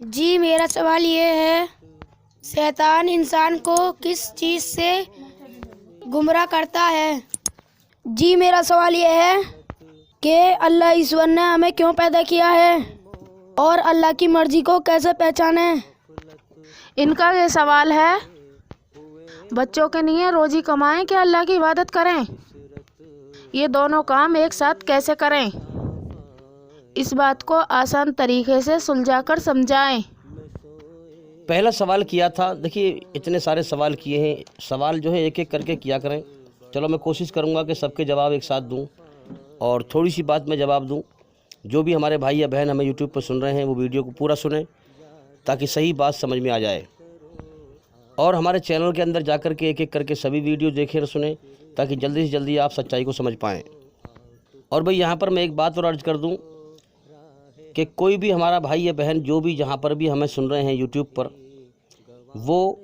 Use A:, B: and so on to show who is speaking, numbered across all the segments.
A: جی میرا سوال یہ ہے، شیطان انسان کو کس چیز سے گمراہ کرتا ہے؟ جی میرا سوال یہ ہے کہ اللہ ایشور نے ہمیں کیوں پیدا کیا ہے اور اللہ کی مرضی کو کیسے پہچانیں؟
B: ان کا یہ سوال ہے بچوں کے لیے روزی کمائیں کہ اللہ کی عبادت کریں، یہ دونوں کام ایک ساتھ کیسے کریں، اس بات کو آسان طریقے سے سلجھا کر سمجھائیں۔
C: پہلا سوال کیا تھا، دیکھیے اتنے سارے سوال کیے ہیں، سوال جو ہے ایک ایک کر کے کیا کریں۔ چلو میں کوشش کروں گا کہ سب کے جواب ایک ساتھ دوں اور تھوڑی سی بات میں جواب دوں۔ جو بھی ہمارے بھائی یا بہن ہمیں یوٹیوب پر سن رہے ہیں وہ ویڈیو کو پورا سنیں تاکہ صحیح بات سمجھ میں آ جائے، اور ہمارے چینل کے اندر جا کر کے ایک ایک کر کے سبھی ویڈیو دیکھیں اور سنیں تاکہ جلدی سے جلدی آپ سچائی کو سمجھ پائیں۔ اور بھئی یہاں پر میں ایک بات اور عرض کر دوں کہ کوئی بھی ہمارا بھائی یا بہن جو بھی جہاں پر بھی ہمیں سن رہے ہیں یوٹیوب پر، وہ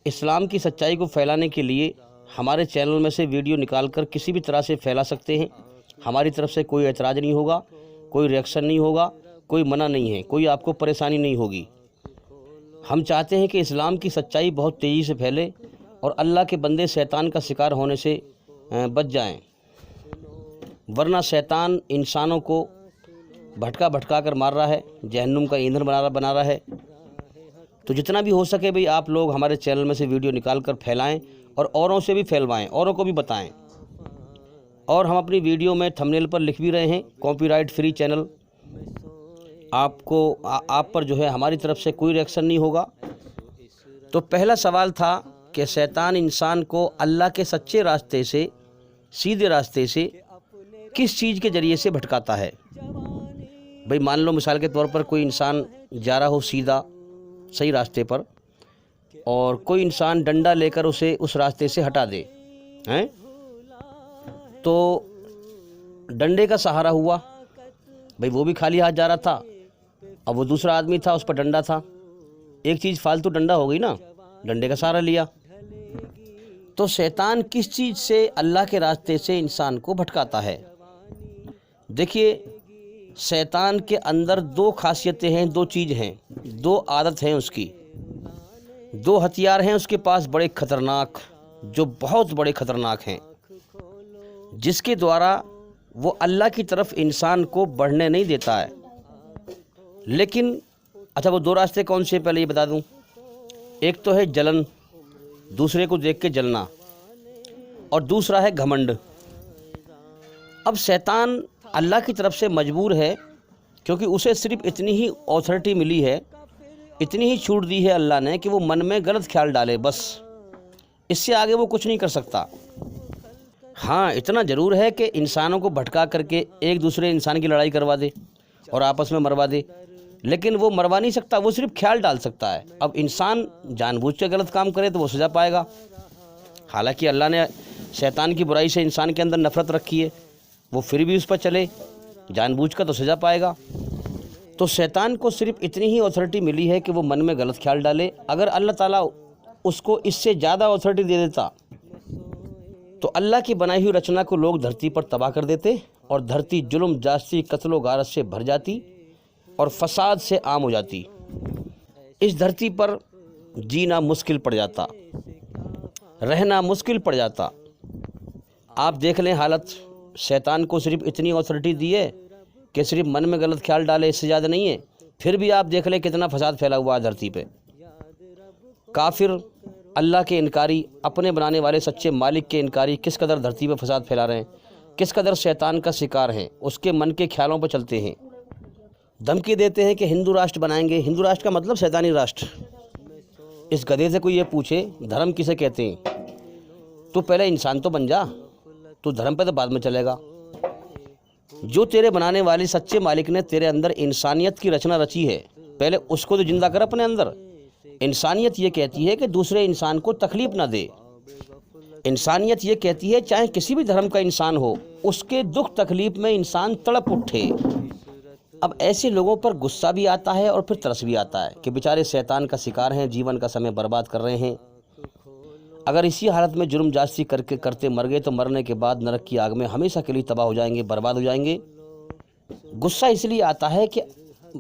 C: اسلام کی سچائی کو پھیلانے کے لیے ہمارے چینل میں سے ویڈیو نکال کر کسی بھی طرح سے پھیلا سکتے ہیں۔ ہماری طرف سے کوئی اعتراض نہیں ہوگا، کوئی ریئیکشن نہیں ہوگا، کوئی منع نہیں ہے، کوئی آپ کو پریشانی نہیں ہوگی۔ ہم چاہتے ہیں کہ اسلام کی سچائی بہت تیزی سے پھیلے اور اللہ کے بندے شیطان کا شکار ہونے سے بچ جائیں، ورنہ شیطان انسانوں کو بھٹکا بھٹکا کر مار رہا ہے، جہنم کا ایندھن بنا رہا ہے۔ تو جتنا بھی ہو سکے بھئی آپ لوگ ہمارے چینل میں سے ویڈیو نکال کر پھیلائیں اور اوروں سے بھی پھیلوائیں، اوروں کو بھی بتائیں۔ اور ہم اپنی ویڈیو میں تھمبنیل پر لکھ بھی رہے ہیں کاپی رائٹ فری چینل، آپ پر جو ہے ہماری طرف سے کوئی ریئیکشن نہیں ہوگا۔ تو پہلا سوال تھا کہ شیطان انسان کو اللہ کے سچے راستے سے، سیدھے راستے سے کس چیز کے ذریعے سے بھٹکاتا ہے؟ بھئی مان لو مثال کے طور پر کوئی انسان جا رہا ہو سیدھا صحیح راستے پر، اور کوئی انسان ڈنڈا لے کر اسے اس راستے سے ہٹا دے ہیں، تو ڈنڈے کا سہارا ہوا، بھئی وہ بھی خالی ہاتھ جا رہا تھا، اب وہ دوسرا آدمی تھا اس پر ڈنڈا تھا، ایک چیز فالتو ڈنڈا ہو گئی نا، ڈنڈے کا سہارا لیا۔ تو شیطان کس چیز سے اللہ کے راستے سے انسان کو بھٹکاتا ہے؟ دیکھیے شیطان کے اندر دو خاصیتیں ہیں، دو چیز ہیں، دو عادت ہیں اس کی، دو ہتھیار ہیں اس کے پاس بڑے خطرناک، جو بہت بڑے خطرناک ہیں، جس کے دوارا وہ اللہ کی طرف انسان کو بڑھنے نہیں دیتا ہے۔ لیکن اچھا وہ دو راستے کون سے پہلے یہ بتا دوں۔ ایک تو ہے جلن، دوسرے کو دیکھ کے جلنا، اور دوسرا ہے گھمنڈ۔ اب شیطان اللہ کی طرف سے مجبور ہے، کیونکہ اسے صرف اتنی ہی اتھارٹی ملی ہے، اتنی ہی چھوٹ دی ہے اللہ نے کہ وہ من میں غلط خیال ڈالے، بس اس سے آگے وہ کچھ نہیں کر سکتا۔ ہاں اتنا ضرور ہے کہ انسانوں کو بھٹکا کر کے ایک دوسرے انسان کی لڑائی کروا دے اور آپس میں مروا دے، لیکن وہ مروا نہیں سکتا، وہ صرف خیال ڈال سکتا ہے۔ اب انسان جان بوجھ کے غلط کام کرے تو وہ سزا پائے گا، حالانکہ اللہ نے شیطان کی برائی سے انسان کے اندر نفرت رکھی ہے، وہ پھر بھی اس پر چلے جان بوجھ کا تو سزا پائے گا۔ تو شیطان کو صرف اتنی ہی اتھارٹی ملی ہے کہ وہ من میں غلط خیال ڈالے۔ اگر اللہ تعالیٰ اس کو اس سے زیادہ اتھارٹی دے دیتا تو اللہ کی بنائی ہوئی رچنا کو لوگ دھرتی پر تباہ کر دیتے، اور دھرتی ظلم، جاسوسی، قتل و غارت سے بھر جاتی اور فساد سے عام ہو جاتی۔ اس دھرتی پر جینا مشکل پڑ جاتا، رہنا مشکل پڑ جاتا۔ آپ دیکھ لیں حالت، شیطان کو صرف اتنی اتھارٹی دی ہے کہ صرف من میں غلط خیال ڈالے، اس سے زیادہ نہیں ہے۔ پھر بھی آپ دیکھ لیں کتنا فساد پھیلا ہوا ہے دھرتی پہ۔ کافر، اللہ کے انکاری، اپنے بنانے والے سچے مالک کے انکاری کس قدر دھرتی پہ فساد پھیلا رہے ہیں، کس قدر شیطان کا شکار ہیں، اس کے من کے خیالوں پہ چلتے ہیں، دھمکی دیتے ہیں کہ ہندو راشٹر بنائیں گے۔ ہندو راشٹر کا مطلب شیطانی راشٹر۔ اس گدھے سے کوئی یہ پوچھے دھرم کسے کہتے ہیں، تو پہلے انسان تو بن جا، تو دھرم پہ تو بعد میں چلے گا۔ جو تیرے بنانے والے سچے مالک نے تیرے اندر انسانیت کی رچنا رچی ہے، پہلے اس کو تو زندہ کر اپنے اندر۔ انسانیت یہ کہتی ہے کہ دوسرے انسان کو تکلیف نہ دے، انسانیت یہ کہتی ہے چاہے کسی بھی دھرم کا انسان ہو، اس کے دکھ تکلیف میں انسان تڑپ اٹھے۔ اب ایسے لوگوں پر غصہ بھی آتا ہے اور پھر ترس بھی آتا ہے کہ بیچارے شیطان کا شکار ہیں، جیون کا سمے برباد کر رہے ہیں۔ اگر اسی حالت میں جرم جاسوسی کرتے مر گئے تو مرنے کے بعد نرک کی آگ میں ہمیشہ کے لیے تباہ ہو جائیں گے، برباد ہو جائیں گے۔ غصہ اس لیے آتا ہے کہ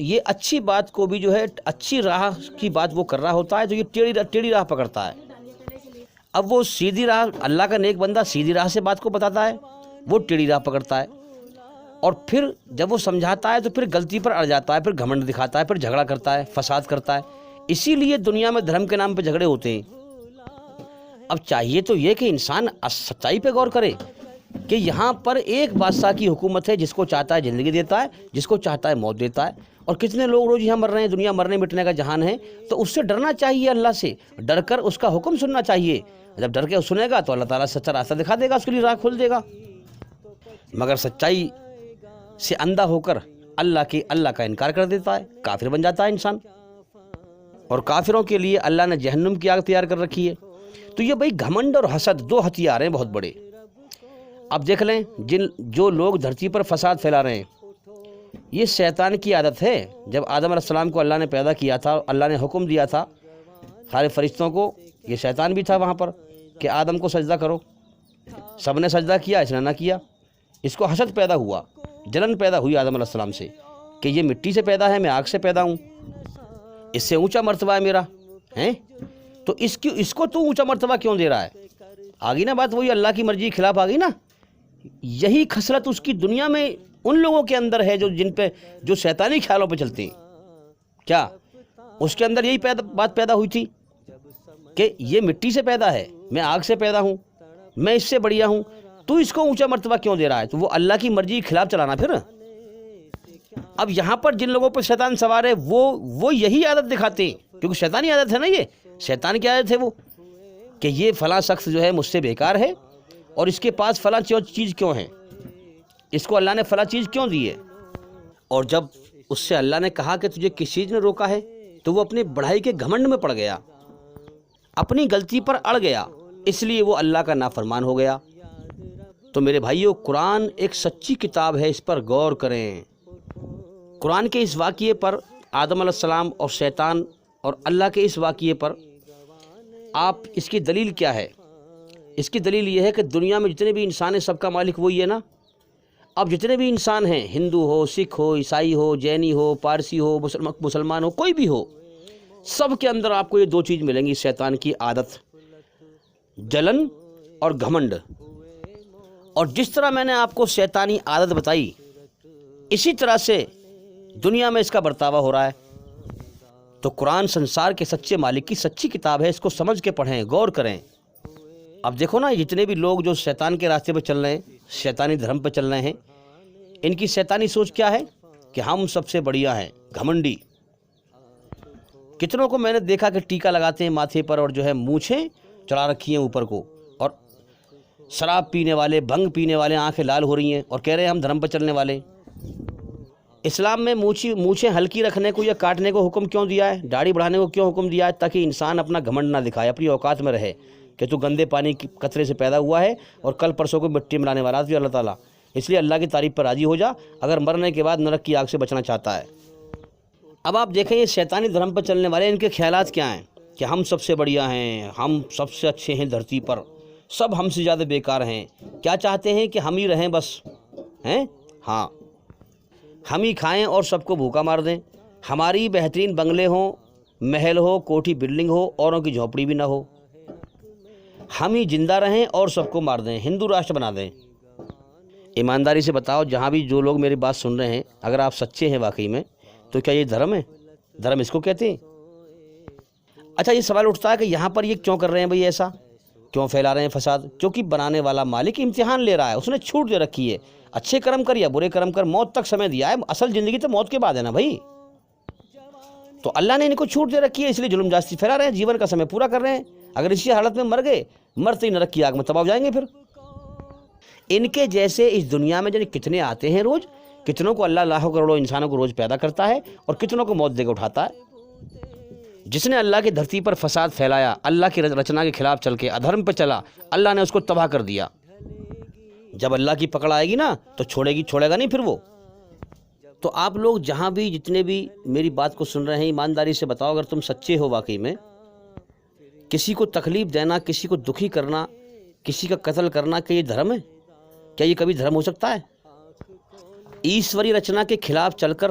C: یہ اچھی بات کو بھی جو ہے اچھی راہ کی بات وہ کر رہا ہوتا ہے تو یہ ٹیڑھی راہ پکڑتا ہے. اب وہ سیدھی راہ، اللہ کا نیک بندہ سیدھی راہ سے بات کو بتاتا ہے، وہ ٹیڑھی راہ پکڑتا ہے. اور پھر جب وہ سمجھاتا ہے تو پھر غلطی پر اڑ جاتا ہے، پھر گھمنڈ دکھاتا ہے، پھر جھگڑا کرتا ہے، فساد کرتا ہے. اسی لیے دنیا میں دھرم کے نام پہ جھگڑے ہوتے ہیں. اب چاہیے تو یہ کہ انسان سچائی پہ غور کرے کہ یہاں پر ایک بادشاہ کی حکومت ہے، جس کو چاہتا ہے زندگی دیتا ہے، جس کو چاہتا ہے موت دیتا ہے. اور کتنے لوگ روز یہاں مر رہے ہیں، دنیا مرنے مٹنے کا جہان ہے. تو اس سے ڈرنا چاہیے، اللہ سے ڈر کر اس کا حکم سننا چاہیے. جب ڈر کے سنے گا تو اللہ تعالیٰ سچا راستہ دکھا دے گا، اس کے لیے راہ کھول دے گا. مگر سچائی سے اندھا ہو کر اللہ کا انکار کر دیتا ہے، کافر بن جاتا ہے انسان. اور کافروں کے لیے اللہ نے جہنم کی آگ تیار کر رکھی ہے. تو یہ بھائی گھمنڈ اور حسد دو ہتھیار ہیں بہت بڑے. اب دیکھ لیں جو لوگ دھرتی پر فساد پھیلا رہے ہیں، یہ شیطان کی عادت ہے. جب آدم علیہ السلام کو اللہ نے پیدا کیا تھا، اللہ نے حکم دیا تھا سارے فرشتوں کو، یہ شیطان بھی تھا وہاں پر کہ آدم کو سجدہ کرو. سب نے سجدہ کیا، اس نے نہ کیا. اس کو حسد پیدا ہوا، جلن پیدا ہوئی آدم علیہ السلام سے کہ یہ مٹی سے پیدا ہے، میں آگ سے پیدا ہوں، اس سے اونچا مرتبہ ہے میرا ہیں. تو اس کو تو اونچا مرتبہ کیوں دے رہا ہے؟ آگی نا بات، وہی اللہ کی مرضی کے خلاف آ گئی نا. یہی خصلت اس کی دنیا میں ان لوگوں کے اندر ہے جو شیطانی خیالوں پہ چلتے ہیں. کیا اس کے اندر یہی بات پیدا ہوئی تھی کہ یہ مٹی سے پیدا ہے، میں آگ سے پیدا ہوں، میں اس سے بڑھیا ہوں، تو اس کو اونچا مرتبہ کیوں دے رہا ہے؟ تو وہ اللہ کی مرضی کے خلاف چلانا. پھر اب یہاں پر جن لوگوں پر شیطان سوار ہے وہ یہی عادت دکھاتے ہیں، کیونکہ شیطانی عادت ہے نا. یہ شیطان کی عادت ہے وہ کہ یہ فلاں شخص جو ہے مجھ سے بیکار ہے، اور اس کے پاس فلاں چیز کیوں ہے، اس کو اللہ نے فلاں چیز کیوں دی ہے. اور جب اس سے اللہ نے کہا کہ تجھے کس چیز نے روکا ہے، تو وہ اپنی بڑھائی کے گھمنڈ میں پڑ گیا، اپنی غلطی پر اڑ گیا، اس لیے وہ اللہ کا نافرمان ہو گیا. تو میرے بھائیو، قرآن ایک سچی کتاب ہے، اس پر غور کریں. قرآن کے اس واقعے پر، آدم علیہ السلام اور شیطان اور اللہ کے اس واقعے پر، آپ اس کی دلیل کیا ہے؟ اس کی دلیل یہ ہے کہ دنیا میں جتنے بھی انسان ہیں، سب کا مالک وہی ہے نا. اب جتنے بھی انسان ہیں، ہندو ہو، سکھ ہو، عیسائی ہو، جینی ہو، پارسی ہو، مسلمان ہو، کوئی بھی ہو، سب کے اندر آپ کو یہ دو چیز ملیں گی: شیطان کی عادت، جلن اور گھمنڈ. اور جس طرح میں نے آپ کو شیطانی عادت بتائی، اسی طرح سے دنیا میں اس کا برتاوا ہو رہا ہے. تو قرآن سنسار کے سچے مالک کی سچی کتاب ہے، اس کو سمجھ کے پڑھیں، غور کریں. اب دیکھو نا، جتنے بھی لوگ جو شیطان کے راستے پہ چل رہے ہیں، شیطانی دھرم پہ چل رہے ہیں، ان کی شیطانی سوچ کیا ہے کہ ہم سب سے بڑھیا ہیں، گھمنڈی. کتنوں کو میں نے دیکھا کہ ٹیکا لگاتے ہیں ماتھے پر، اور جو ہے مونچھیں چڑھا رکھی ہیں اوپر کو، اور شراب پینے والے، بھنگ پینے والے، آنکھیں لال ہو رہی ہیں اور کہہ رہے ہیں ہم دھرم پہ چلنے والے. اسلام میں مونچھیں ہلکی رکھنے کو یا کاٹنے کو حکم کیوں دیا ہے؟ داڑھی بڑھانے کو کیوں حکم دیا ہے؟ تاکہ انسان اپنا گھمنڈ نہ دکھائے، اپنی اوقات میں رہے کہ تو گندے پانی کی قطرے سے پیدا ہوا ہے اور کل پرسوں کو مٹی میں لانے والا تھا اللہ تعالیٰ. اس لیے اللہ کی تعریف پر راضی ہو جا اگر مرنے کے بعد نرک کی آگ سے بچنا چاہتا ہے. اب آپ دیکھیں یہ شیطانی دھرم پر چلنے والے، ان کے خیالات کیا ہیں کہ ہم سب سے بڑھیا ہیں، ہم سب سے اچھے ہیں دھرتی پر، سب ہم سے زیادہ بیکار ہیں. کیا چاہتے ہیں کہ ہم ہی رہیں بس، ہیں؟ ہاں، ہم ہی کھائیں اور سب کو بھوکا مار دیں، ہماری بہترین بنگلے ہوں، محل ہو، کوٹھی بلڈنگ ہو، اوروں کی جھونپڑی بھی نہ ہو، ہم ہی زندہ رہیں اور سب کو مار دیں، ہندو راشٹر بنا دیں. ایمانداری سے بتاؤ، جہاں بھی جو لوگ میری بات سن رہے ہیں، اگر آپ سچے ہیں واقعی میں، تو کیا یہ دھرم ہے؟ دھرم اس کو کہتے ہیں. اچھا، یہ سوال اٹھتا ہے کہ یہاں پر یہ کیوں کر رہے ہیں بھئی، ایسا کیوں پھیلا رہے ہیں فساد؟ کیونکہ بنانے والا مالک امتحان لے رہا ہے، اس نے چھوٹ دے رکھی ہے. اچھے کرم کر یا برے کرم کر، موت تک سمے دیا ہے، اصل زندگی تو موت کے بعد ہے نا بھائی. تو اللہ نے ان کو چھوٹ دے رکھی ہے، اس لیے ظلم جاستی پھیلا رہے ہیں، جیون کا سمے پورا کر رہے ہیں. اگر اسی حالت میں مر گئے، مرتے ہی نرک کی آگ میں تباہ ہو جائیں گے. پھر ان کے جیسے اس دنیا میں کتنے آتے ہیں روز، کتنوں کو اللہ لاکھوں کروڑوں انسانوں کو روز پیدا کرتا ہے اور کتنوں کو موت دے کے اٹھاتا ہے. جس نے اللہ کی دھرتی پر فساد پھیلایا، اللہ کی رچنا کے خلاف چل کے ادھرم پہ چلا، اللہ نے اس کو تباہ کر دیا. جب اللہ کی پکڑ آئے گی نا تو چھوڑے گا نہیں پھر وہ. تو آپ لوگ جہاں بھی جتنے بھی میری بات کو سن رہے ہیں، ایمانداری سے بتاؤ، اگر تم سچے ہو واقعی میں، کسی کو تکلیف دینا، کسی کو دکھی کرنا، کسی کا قتل کرنا، کہ یہ دھرم ہے؟ کیا یہ کبھی دھرم ہو سکتا ہے؟ ایشوری رچنا کے خلاف چل کر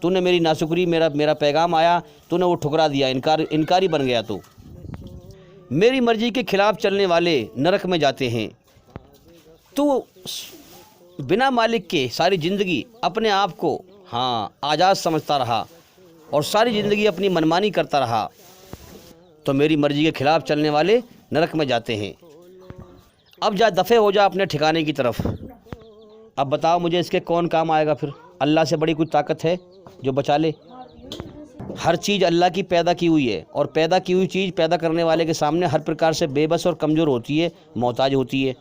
C: تو نے میری ناشکری، میرا پیغام آیا تو نے وہ ٹھکرا دیا، انکاری بن گیا، تو میری مرضی کے خلاف چلنے والے نرک میں جاتے ہیں۔ تو بنا مالک کے ساری زندگی اپنے آپ کو آزاد سمجھتا رہا اور ساری زندگی اپنی منمانی کرتا رہا، تو میری مرضی کے خلاف چلنے والے نرک میں جاتے ہیں۔ اب جا دفع ہو جا اپنے ٹھکانے کی طرف۔ اب بتاؤ مجھے اس کے کون کام آئے گا پھر؟ اللہ سے بڑی کوئی طاقت ہے جو بچا لے؟ ہر چیز اللہ کی پیدا کی ہوئی ہے، اور پیدا کی ہوئی چیز پیدا کرنے والے کے سامنے ہر پرکار سے بے بس اور کمزور ہوتی ہے، محتاج ہوتی ہے۔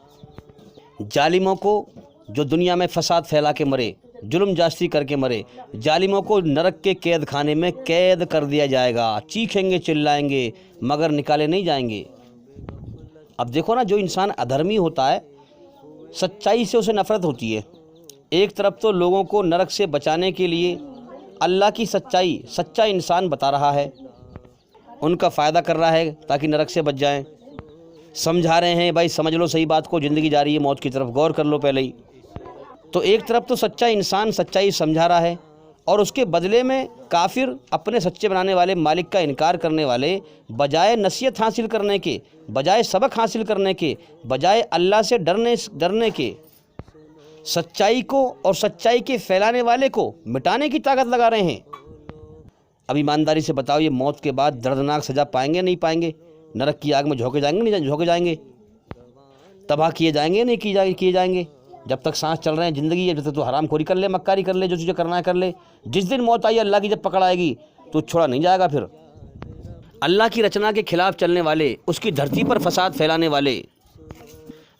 C: ظالموں کو جو دنیا میں فساد پھیلا کے مرے، ظلم جاستی کر کے مرے، ظالموں کو نرک کے قید خانے میں قید کر دیا جائے گا، چیخیں گے چلائیں گے مگر نکالے نہیں جائیں گے۔ اب دیکھو نا، جو انسان ادھرمی ہوتا ہے سچائی سے اسے نفرت ہوتی ہے۔ ایک طرف تو لوگوں کو نرک سے بچانے کے لیے اللہ کی سچائی، سچا انسان بتا رہا ہے، ان کا فائدہ کر رہا ہے تاکہ نرک سے بچ جائیں، سمجھا رہے ہیں بھائی سمجھ لو صحیح بات کو، زندگی جا رہی ہے موت کی طرف، غور کر لو پہلے ہی۔ تو ایک طرف تو سچا انسان سچائی سمجھا رہا ہے، اور اس کے بدلے میں کافر اپنے سچے بنانے والے مالک کا انکار کرنے والے بجائے نصیحت حاصل کرنے کے، بجائے سبق حاصل کرنے کے، بجائے اللہ سے ڈرنے کے، سچائی کو اور سچائی کے پھیلانے والے کو مٹانے کی طاقت لگا رہے ہیں۔ اب ایمانداری سے بتاؤ، یہ موت کے بعد دردناک سزا پائیں گے نہیں پائیں گے؟ نرک کی آگ میں جھونکے جائیں گے نہیں جھونکے جائیں گے؟ تباہ کیے جائیں گے نہیں کیے جائیں گے؟ جب تک سانس چل رہے ہیں، زندگی ہے، جب تک تو حرام خوری کر لے، مکاری کر لے، جو چیزیں کرنا ہے کر لے۔ جس دن موت آئی، اللہ کی جب پکڑ آئے گی تو چھوڑا نہیں جائے گا پھر۔ اللہ کی رچنا کے خلاف چلنے والے، اس کی دھرتی پر فساد پھیلانے والے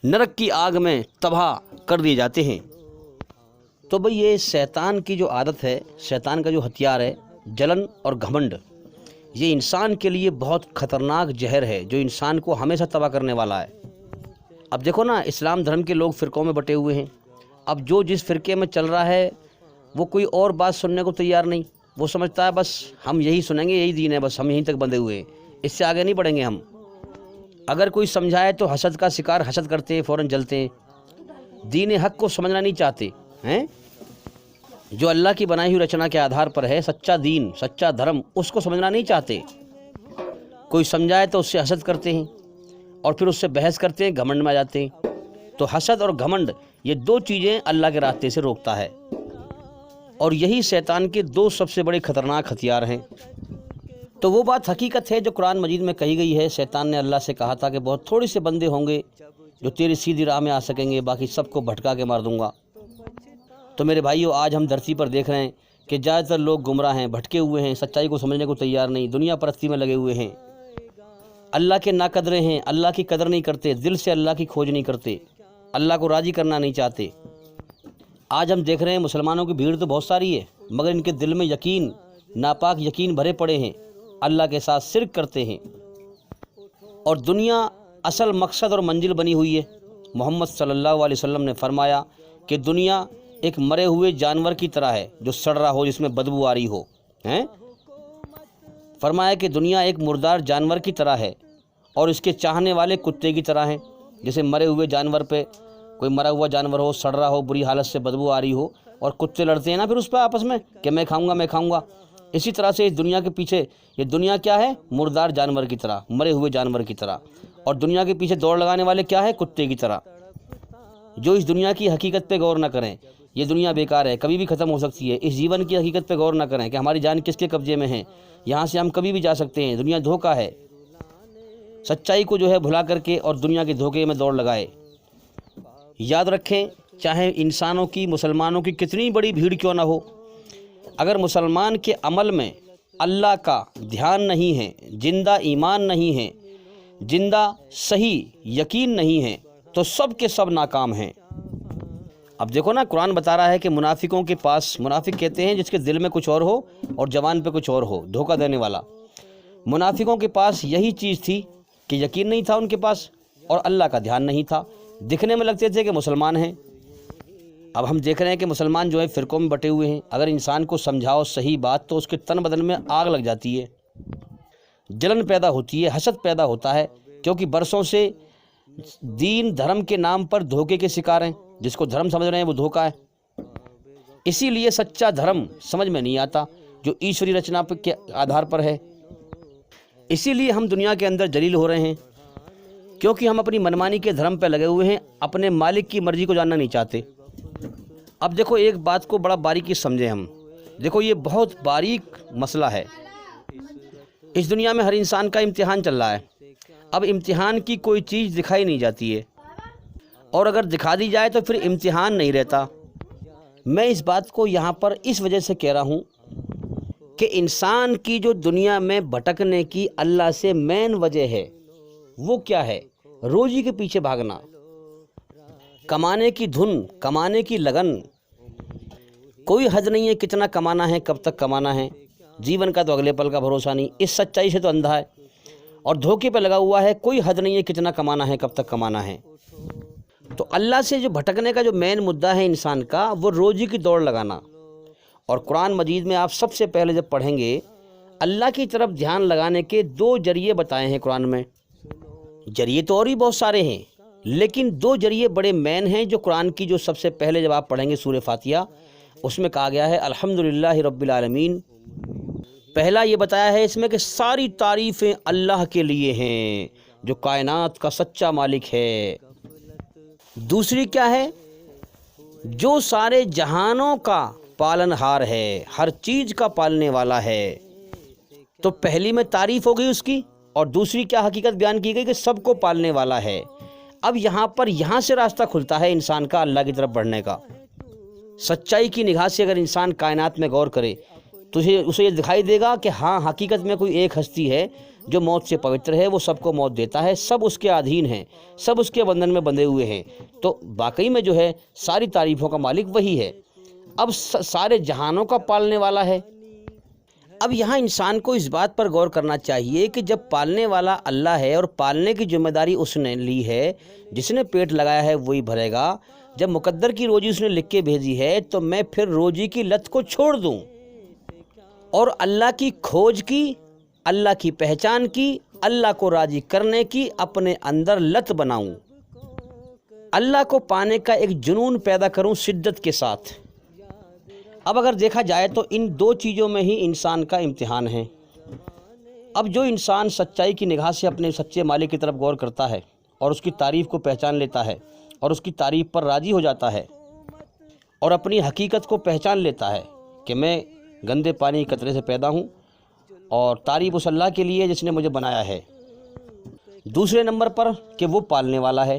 C: نرک کی آگ میں تباہ کر دیے جاتے ہیں۔ تو بھئی یہ شیطان کی جو عادت ہے، شیطان کا جو ہتھیار ہے، جلن اور گھمنڈ، یہ انسان کے لیے بہت خطرناک زہر ہے جو انسان کو ہمیشہ تباہ کرنے والا ہے۔ اب دیکھو نا، اسلام دھرم کے لوگ فرقوں میں بٹے ہوئے ہیں۔ اب جو جس فرقے میں چل رہا ہے وہ کوئی اور بات سننے کو تیار نہیں، وہ سمجھتا ہے بس ہم یہی سنیں گے، یہی دین ہے، بس ہم یہیں تک بندھے ہوئے ہیں، اس سے آگے نہیں بڑھیں گے ہم۔ اگر کوئی سمجھائے تو حسد کا شکار، حسد کرتے ہیں، فوراً جلتے ہیں، دین حق کو سمجھنا نہیں چاہتے ہیں۔ جو اللہ کی بنائی ہوئی رچنا کے آدھار پر ہے، سچا دین، سچا دھرم، اس کو سمجھنا نہیں چاہتے۔ کوئی سمجھائے تو اس سے حسد کرتے ہیں، اور پھر اس سے بحث کرتے ہیں، گھمنڈ میں آ جاتے ہیں۔ تو حسد اور گھمنڈ، یہ دو چیزیں اللہ کے راستے سے روکتا ہے، اور یہی شیطان کے دو سب سے بڑے خطرناک ہتھیار ہیں۔ تو وہ بات حقیقت ہے جو قرآن مجید میں کہی گئی ہے۔ شیطان نے اللہ سے کہا تھا کہ بہت تھوڑے سے بندے ہوں گے جو تیری سیدھی راہ میں آ سکیں گے، باقی سب کو بھٹکا کے مار دوں گا۔ تو میرے بھائیو، آج ہم دھرتی پر دیکھ رہے ہیں کہ زیادہ تر لوگ گمراہ ہیں، بھٹکے ہوئے ہیں، سچائی کو سمجھنے کو تیار نہیں، دنیا پرستی میں لگے ہوئے ہیں، اللہ کے ناقدرے ہیں، اللہ کی قدر نہیں کرتے، دل سے اللہ کی کھوج نہیں کرتے، اللہ کو راضی کرنا نہیں چاہتے۔ آج ہم دیکھ رہے ہیں مسلمانوں کی بھیڑ تو بہت ساری ہے، مگر ان کے دل میں یقین، ناپاک یقین بھرے پڑے ہیں، اللہ کے ساتھ شرک کرتے ہیں، اور دنیا اصل مقصد اور منزل بنی ہوئی ہے۔ محمد صلی اللہ علیہ وسلم نے فرمایا کہ دنیا ایک مرے ہوئے جانور کی طرح ہے جو سڑ رہا ہو، جس میں بدبو آ رہی ہو۔ فرمایا کہ دنیا ایک مردار جانور کی طرح ہے، اور اس کے چاہنے والے کتے کی طرح ہیں۔ جیسے مرے ہوئے جانور پہ، کوئی مرا ہوا جانور ہو، سڑ رہا ہو، بری حالت سے بدبو آ رہی ہو، اور کتے لڑتے ہیں نا پھر اس پہ آپس میں کہ میں کھاؤں گا میں کھاؤں گا۔ اسی طرح سے اس دنیا کے پیچھے، یہ دنیا کیا ہے؟ مردار جانور کی طرح، مرے ہوئے جانور کی طرح، اور دنیا کے پیچھے دوڑ لگانے والے کیا ہے؟ کتے کی طرح، جو اس دنیا کی حقیقت پہ غور نہ کریں۔ یہ دنیا بیکار ہے، کبھی بھی ختم ہو سکتی ہے۔ اس جیون کی حقیقت پہ غور نہ کریں کہ ہماری جان کس کے قبضے میں ہے، یہاں سے ہم کبھی بھی جا سکتے ہیں، دنیا دھوکہ ہے۔ سچائی کو جو ہے بھلا کر کے اور دنیا کے دھوکے میں دوڑ لگائے۔ یاد رکھیں، چاہے انسانوں کی، مسلمانوں کی کتنی بڑی بھیڑ کیوں نہ ہو، اگر مسلمان کے عمل میں اللہ کا دھیان نہیں ہے، زندہ ایمان نہیں ہے، زندہ صحیح یقین نہیں ہے، تو سب کے سب ناکام ہیں۔ اب دیکھو نا، قرآن بتا رہا ہے کہ منافقوں کے پاس، منافق کہتے ہیں جس کے دل میں کچھ اور ہو اور زبان پہ کچھ اور ہو، دھوکہ دینے والا۔ منافقوں کے پاس یہی چیز تھی کہ یقین نہیں تھا ان کے پاس، اور اللہ کا دھیان نہیں تھا، دکھنے میں لگتے تھے کہ مسلمان ہیں۔ اب ہم دیکھ رہے ہیں کہ مسلمان جو ہے فرقوں میں بٹے ہوئے ہیں۔ اگر انسان کو سمجھاؤ صحیح بات تو اس کے تن بدن میں آگ لگ جاتی ہے، جلن پیدا ہوتی ہے، حسد پیدا ہوتا ہے، کیونکہ برسوں سے دین دھرم کے نام پر دھوکے کے شکار ہیں۔ جس کو دھرم سمجھ رہے ہیں وہ دھوکہ ہے۔ اسی لیے سچا دھرم سمجھ میں نہیں آتا جو ایشوری رچنا کے آدھار پر ہے۔ اسی لیے ہم دنیا کے اندر جلیل ہو رہے ہیں، کیونکہ ہم اپنی منمانی کے دھرم پہ لگے ہوئے ہیں، اپنے مالک کی مرضی کو جاننا نہیں چاہتے۔ اب دیکھو ایک بات کو بڑا باریکی سمجھیں ہم، دیکھو یہ بہت باریک مسئلہ ہے۔ اس دنیا میں ہر انسان کا امتحان چل رہا ہے۔ اب امتحان کی کوئی چیز دکھائی نہیں جاتی ہے، اور اگر دکھا دی جائے تو پھر امتحان نہیں رہتا۔ میں اس بات کو یہاں پر اس وجہ سے کہہ رہا ہوں کہ انسان کی جو دنیا میں بھٹکنے کی اللہ سے مین وجہ ہے وہ کیا ہے؟ روزی کے پیچھے بھاگنا، کمانے کی دھن، کمانے کی لگن۔ کوئی حد نہیں ہے کتنا کمانا ہے، کب تک کمانا ہے، جیون کا تو اگلے پل کا بھروسہ نہیں، اس سچائی سے تو اندھا ہے اور دھوکے پہ لگا ہوا ہے۔ کوئی حد نہیں ہے کتنا کمانا ہے، کب تک کمانا ہے۔ تو اللہ سے جو بھٹکنے کا جو مین مدعا ہے انسان کا، وہ روزی کی دوڑ لگانا۔ اور قرآن مجید میں آپ سب سے پہلے جب پڑھیں گے، اللہ کی طرف دھیان لگانے کے 2 ذریعے بتائے ہیں قرآن میں۔ ذریعے تو اور بھی بہت سارے ہیں، لیکن 2 ذریعے بڑے مین ہیں جو قرآن کی جو سب سے پہلے جب آپ پڑھیں گے سورہ فاتحہ، اس میں کہا گیا ہے الحمدللہ رب العالمین۔ پہلا یہ بتایا ہے اس میں کہ ساری تعریفیں اللہ کے لیے ہیں جو کائنات کا سچا مالک ہے۔ دوسری کیا ہے؟ جو سارے جہانوں کا پالن ہار ہے، ہر چیز کا پالنے والا ہے۔ تو پہلی میں تعریف ہو گئی اس کی، اور دوسری کیا حقیقت بیان کی گئی کہ سب کو پالنے والا ہے۔ اب یہاں سے راستہ کھلتا ہے انسان کا اللہ کی طرف بڑھنے کا۔ سچائی کی نگاہ سے اگر انسان کائنات میں غور کرے تو اسے یہ دکھائی دے گا کہ ہاں حقیقت میں کوئی ایک ہستی ہے جو موت سے پوتر ہے، وہ سب کو موت دیتا ہے، سب اس کے ادھین ہیں، سب اس کے بندھن میں بندھے ہوئے ہیں۔ تو واقعی میں جو ہے ساری تعریفوں کا مالک وہی ہے۔ اب سارے جہانوں کا پالنے والا ہے۔ اب یہاں انسان کو اس بات پر غور کرنا چاہیے کہ جب پالنے والا اللہ ہے اور پالنے کی ذمہ داری اس نے لی ہے، جس نے پیٹ لگایا ہے وہی بھرے گا، جب مقدر کی روزی اس نے لکھ کے بھیجی ہے تو میں پھر روزی کی لت کو چھوڑ دوں اور اللہ کی کھوج کی، اللہ کی پہچان کی، اللہ کو راضی کرنے کی اپنے اندر لت بناؤں، اللہ کو پانے کا ایک جنون پیدا کروں شدت کے ساتھ۔ اب اگر دیکھا جائے تو ان 2 چیزوں میں ہی انسان کا امتحان ہے۔ اب جو انسان سچائی کی نگاہ سے اپنے سچے مالک کی طرف غور کرتا ہے اور اس کی تعریف کو پہچان لیتا ہے اور اس کی تعریف پر راضی ہو جاتا ہے اور اپنی حقیقت کو پہچان لیتا ہے کہ میں گندے پانی کے قطرے سے پیدا ہوں اور تعریف اس اللہ کے لیے جس نے مجھے بنایا ہے۔ دوسرے نمبر پر کہ وہ پالنے والا ہے۔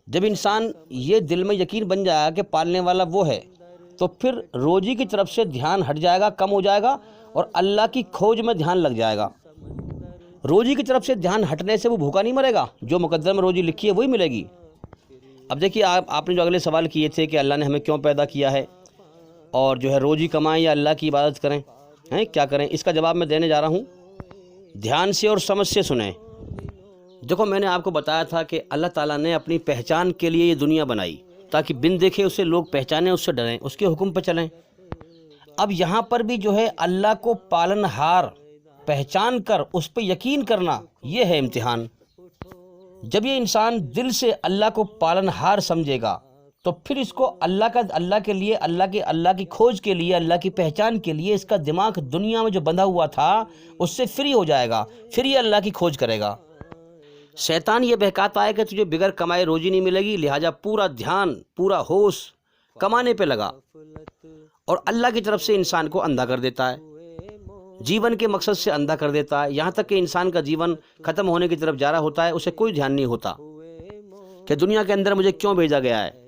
C: جب انسان یہ دل میں یقین بن جائے گا کہ پالنے والا وہ ہے، تو پھر روزی کی طرف سے دھیان ہٹ جائے گا، کم ہو جائے گا اور اللہ کی کھوج میں دھیان لگ جائے گا۔ روزی کی طرف سے دھیان ہٹنے سے وہ بھوکا نہیں مرے گا، جو مقدر میں روزی لکھی ہے وہی ملے گی۔ اب دیکھیے آپ نے جو اگلے سوال کیے تھے کہ اللہ نے ہمیں کیوں پیدا کیا ہے اور جو ہے روزی کمائیں یا اللہ کی عبادت کریں، کیا کریں، اس کا جواب میں دینے جا رہا ہوں۔ دھیان سے اور سمجھ سے سنیں۔ دیکھو میں نے آپ کو بتایا تھا کہ اللہ تعالیٰ نے اپنی پہچان کے لیے یہ دنیا بنائی تاکہ بن دیکھے اسے لوگ پہچانیں، اس سے ڈریں، اس کے حکم پہ چلیں۔ اب یہاں پر بھی جو ہے اللہ کو پالن ہار پہچان کر اس پہ یقین کرنا، یہ ہے امتحان۔ جب یہ انسان دل سے اللہ کو پالن ہار سمجھے گا تو پھر اس کو اللہ کے لیے، اللہ کی کھوج کے لیے، اللہ کی پہچان کے لیے اس کا دماغ دنیا میں جو بندھا ہوا تھا اس سے فری ہو جائے گا، پھر یہ اللہ کی کھوج کرے گا۔ شیطان یہ بہکاتا ہے کہ تجھے بغیر کمائے روزی نہیں ملے گی، لہٰذا پورا دھیان، پورا ہوش کمانے پہ لگا، اور اللہ کی طرف سے انسان کو اندھا کر دیتا ہے، جیون کے مقصد سے اندھا کر دیتا ہے، یہاں تک کہ انسان کا جیون ختم ہونے کی طرف جا رہا ہوتا ہے، اسے کوئی دھیان نہیں ہوتا کہ دنیا کے اندر مجھے کیوں بھیجا گیا ہے۔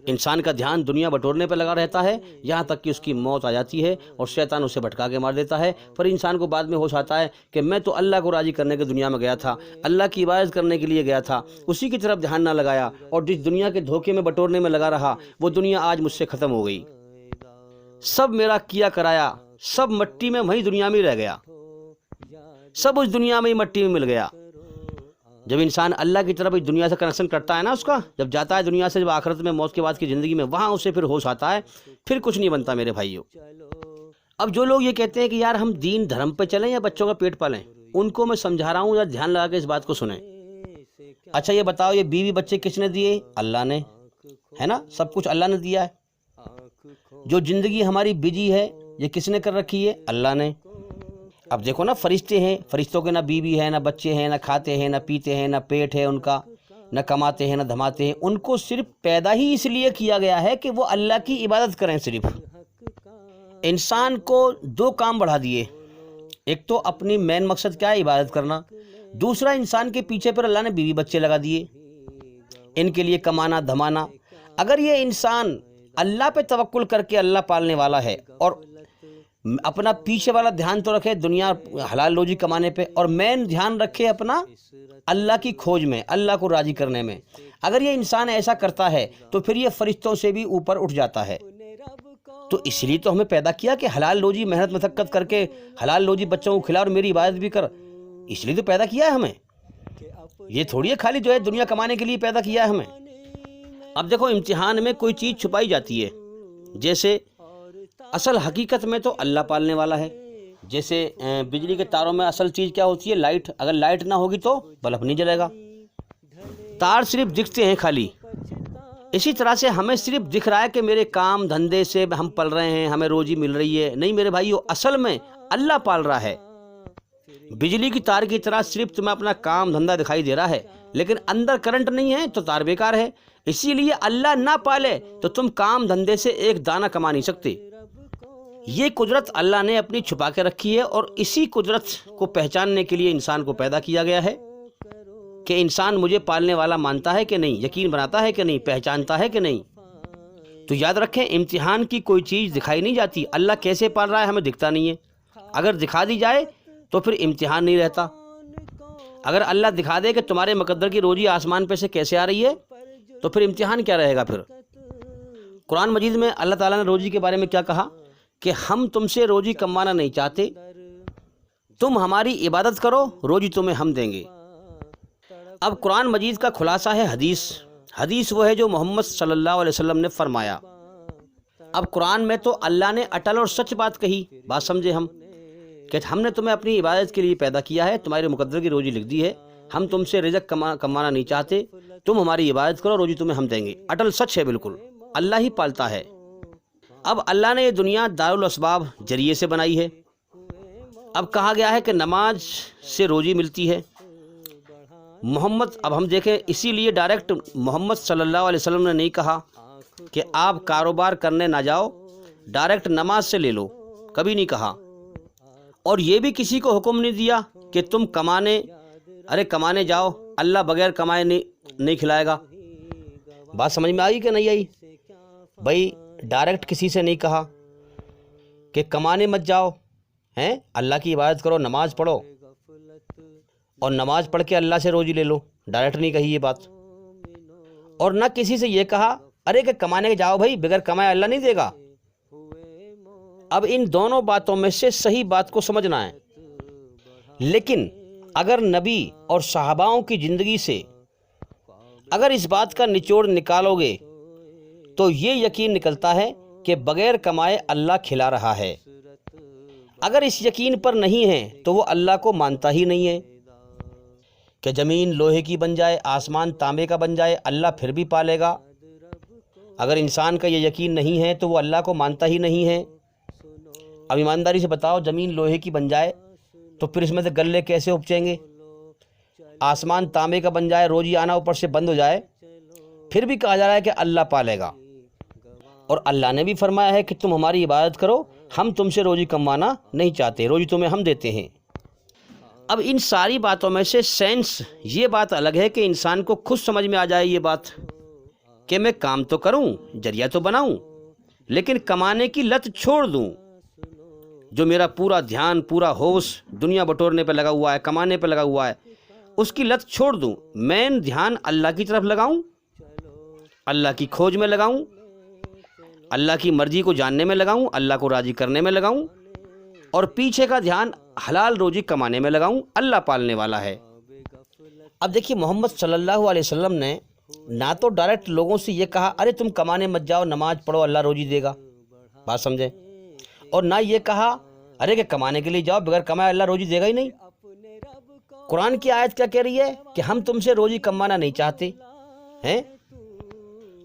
C: انسان کا دھیان دنیا بٹورنے پہ لگا رہتا ہے، یہاں تک کہ اس کی موت آ جاتی ہے اور شیطان اسے بھٹکا کے مار دیتا ہے۔ پھر انسان کو بعد میں ہوش آتا ہے کہ میں تو اللہ کو راضی کرنے کے دنیا میں گیا تھا، اللہ کی عبادت کرنے کے لیے گیا تھا، اسی کی طرف دھیان نہ لگایا اور جس دنیا کے دھوکے میں بٹورنے میں لگا رہا، وہ دنیا آج مجھ سے ختم ہو گئی۔ سب میرا کیا کرایا، سب مٹی میں وہیں دنیا میں رہ گیا، سب اس دنیا میں ہی مٹی میں مل گیا۔ جب انسان اللہ کی طرف اس دنیا سے کنیکشن کرتا ہے نا، اس کا جب جاتا ہے دنیا سے، جب آخرت میں موت کے بعد کی زندگی میں، وہاں اسے پھر ہوش آتا ہے، پھر کچھ نہیں بنتا میرے بھائیوں۔ اب جو لوگ یہ کہتے ہیں کہ یار ہم دین دھرم پہ چلیں یا بچوں کا پیٹ پالیں، ان کو میں سمجھا رہا ہوں، یا دھیان لگا کے اس بات کو سنیں۔ اچھا یہ بتاؤ، یہ بیوی بچے کس نے دیے؟ اللہ نے، ہے نا، سب کچھ اللہ نے دیا ہے۔ جو زندگی ہماری بجی ہے یہ کس نے کر رکھی ہے؟ اللہ نے۔ اب دیکھو نا، فرشتے ہیں، فرشتوں کے نہ بیوی ہے، نہ بچے ہیں، نہ کھاتے ہیں، نہ پیتے ہیں، نہ پیٹ ہے ان کا، نہ کماتے ہیں، نہ دھماتے ہیں۔ ان کو صرف پیدا ہی اس لیے کیا گیا ہے کہ وہ اللہ کی عبادت کریں صرف۔ انسان کو دو کام بڑھا دیے، ایک تو اپنی مین مقصد کیا ہے؟ عبادت کرنا، دوسرا انسان کے پیچھے پر اللہ نے بیوی بچے لگا دیے، ان کے لیے کمانا دھمانا۔ اگر یہ انسان اللہ پہ توکل کر کے اللہ پالنے والا ہے اور اپنا پیچھے والا دھیان تو رکھے دنیا حلال روزی کمانے پہ، اور مین دھیان رکھے اپنا اللہ کی کھوج میں، اللہ کو راضی کرنے میں، اگر یہ انسان ایسا کرتا ہے تو پھر یہ فرشتوں سے بھی اوپر اٹھ جاتا ہے۔ تو اس لیے تو ہمیں پیدا کیا کہ حلال روزی محنت مشقت کر کے حلال روزی بچوں کو کھلا اور میری عبادت بھی کر، اس لیے تو پیدا کیا ہے ہمیں۔ یہ تھوڑی ہے خالی جو ہے دنیا کمانے کے لیے پیدا کیا ہے ہمیں۔ اب دیکھو، امتحان میں کوئی چیز چھپائی جاتی ہے، جیسے اصل حقیقت میں تو اللہ پالنے والا ہے۔ جیسے بجلی کے تاروں میں اصل چیز کیا ہوتی ہے؟ لائٹ۔ اگر لائٹ نہ ہوگی تو بلب نہیں جلے گا، تار صرف دکھتے ہیں خالی۔ اسی طرح سے ہمیں صرف دکھ رہا ہے کہ میرے کام دھندے سے ہم پل رہے ہیں، ہمیں روزی مل رہی ہے، نہیں میرے بھائیو، اصل میں اللہ پال رہا ہے۔ بجلی کی تار کی طرح صرف تمہیں اپنا کام دھندا دکھائی دے رہا ہے، لیکن اندر کرنٹ نہیں ہے تو تار بیکار ہے۔ اسی لیے اللہ نہ پالے تو تم کام دھندے سے ایک دانہ کما نہیں سکتے۔ یہ قدرت اللہ نے اپنی چھپا کے رکھی ہے، اور اسی قدرت کو پہچاننے کے لیے انسان کو پیدا کیا گیا ہے کہ انسان مجھے پالنے والا مانتا ہے کہ نہیں، یقین بناتا ہے کہ نہیں، پہچانتا ہے کہ نہیں۔ تو یاد رکھیں، امتحان کی کوئی چیز دکھائی نہیں جاتی، اللہ کیسے پال رہا ہے ہمیں دکھتا نہیں ہے۔ اگر دکھا دی جائے تو پھر امتحان نہیں رہتا۔ اگر اللہ دکھا دے کہ تمہارے مقدر کی روزی آسمان پہ سے کیسے آ رہی ہے تو پھر امتحان کیا رہے گا؟ پھر قرآن مجید میں اللہ تعالیٰ نے روزی کے بارے میں کیا کہا کہ ہم تم سے روزی کمانا نہیں چاہتے، تم ہماری عبادت کرو، روزی تمہیں ہم دیں گے۔ اب قرآن مجید کا خلاصہ ہے حدیث وہ ہے جو محمد صلی اللہ علیہ وسلم نے فرمایا۔ اب قرآن میں تو اللہ نے اٹل اور سچ بات کہی، بات سمجھے ہم، کہ ہم نے تمہیں اپنی عبادت کے لیے پیدا کیا ہے، تمہارے مقدر کی روزی لکھ دی ہے، ہم تم سے رزق کمانا نہیں چاہتے، تم ہماری عبادت کرو، روزی تمہیں ہم دیں گے۔ اٹل سچ ہے، بالکل اللہ ہی پالتا ہے۔ اب اللہ نے یہ دنیا دارالاسباب ذریعے سے بنائی ہے۔ اب کہا گیا ہے کہ نماز سے روزی ملتی ہے۔ اب ہم دیکھیں، اسی لیے ڈائریکٹ محمد صلی اللہ علیہ وسلم نے نہیں کہا کہ آپ کاروبار کرنے نہ جاؤ، ڈائریکٹ نماز سے لے لو، کبھی نہیں کہا۔ اور یہ بھی کسی کو حکم نہیں دیا کہ تم کمانے جاؤ، اللہ بغیر کمائے نہیں کھلائے گا۔ بات سمجھ میں آئی کہ نہیں آئی؟ بھائی ڈائریکٹ کسی سے نہیں کہا کہ کمانے مت جاؤ، اللہ کی عبادت کرو، نماز پڑھو، اور نماز پڑھ کے اللہ سے روزی لے لو، ڈائریکٹ نہیں کہی یہ بات۔ اور نہ کسی سے یہ کہا کہ کمانے کے جاؤ بھائی، بغیر کمائے اللہ نہیں دے گا۔ اب ان دونوں باتوں میں سے صحیح بات کو سمجھنا ہے۔ لیکن اگر نبی اور صحاباؤں کی زندگی سے اگر اس بات کا نچوڑ نکالو گے تو یہ یقین نکلتا ہے کہ بغیر کمائے اللہ کھلا رہا ہے۔ اگر اس یقین پر نہیں ہے تو وہ اللہ کو مانتا ہی نہیں ہے کہ زمین لوہے کی بن جائے، آسمان تانبے کا بن جائے، اللہ پھر بھی پالے گا۔ اگر انسان کا یہ یقین نہیں ہے تو وہ اللہ کو مانتا ہی نہیں ہے۔ اب ایمانداری سے بتاؤ، زمین لوہے کی بن جائے تو پھر اس میں سے گلے کیسے اپجیں گے؟ آسمان تانبے کا بن جائے، روزی آنا اوپر سے بند ہو جائے، پھر بھی کہا جا رہا ہے کہ اللہ پالے گا۔ اور اللہ نے بھی فرمایا ہے کہ تم ہماری عبادت کرو، ہم تم سے روزی کمانا نہیں چاہتے، روزی تمہیں ہم دیتے ہیں۔ اب ان ساری باتوں میں سے سینس یہ بات الگ ہے کہ انسان کو خود سمجھ میں آ جائے یہ بات کہ میں کام تو کروں، ذریعہ تو بناؤں، لیکن کمانے کی لت چھوڑ دوں۔ جو میرا پورا دھیان، پورا ہوش دنیا بٹورنے پہ لگا ہوا ہے، کمانے پہ لگا ہوا ہے، اس کی لت چھوڑ دوں، مین دھیان اللہ کی طرف لگاؤں، اللہ کی کھوج میں لگاؤں، اللہ کی مرضی کو جاننے میں لگاؤں، اللہ کو راضی کرنے میں لگاؤں، اور پیچھے کا دھیان حلال روزی کمانے میں لگاؤں۔ اللہ پالنے والا ہے۔ اب دیکھیے، محمد صلی اللہ علیہ وسلم نے نہ تو ڈائریکٹ لوگوں سے یہ کہا تم کمانے مت جاؤ، نماز پڑھو، اللہ روزی دے گا، بات سمجھیں، اور نہ یہ کہا کہ کمانے کے لیے جاؤ، بغیر کمائے اللہ روزی دے گا ہی نہیں۔ قرآن کی آیت کیا کہہ رہی ہے کہ ہم تم سے روزی کمانا نہیں چاہتے ہیں،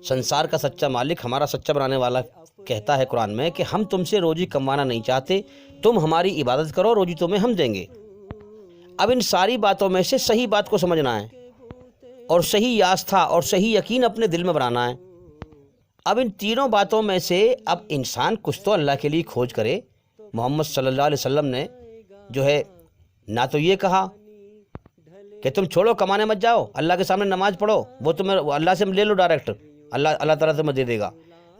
C: سنسار کا سچا مالک، ہمارا سچا بنانے والا کہتا ہے قرآن میں کہ ہم تم سے روزی کموانا نہیں چاہتے، تم ہماری عبادت کرو، روزی تمہیں ہم دیں گے۔ اب ان ساری باتوں میں سے صحیح بات کو سمجھنا ہے اور صحیح آستھا اور صحیح یقین اپنے دل میں بنانا ہے۔ اب ان تینوں باتوں میں سے اب انسان کچھ تو اللہ کے لیے کھوج کرے۔ محمد صلی اللہ علیہ وسلم نے جو ہے نہ تو یہ کہا کہ تم چھوڑو کمانے مت جاؤ، اللہ کے سامنے نماز پڑھو، وہ تمہیں اللہ سے لے لو ڈائریکٹ، اللہ تعالیٰ تمہیں دے دے گا،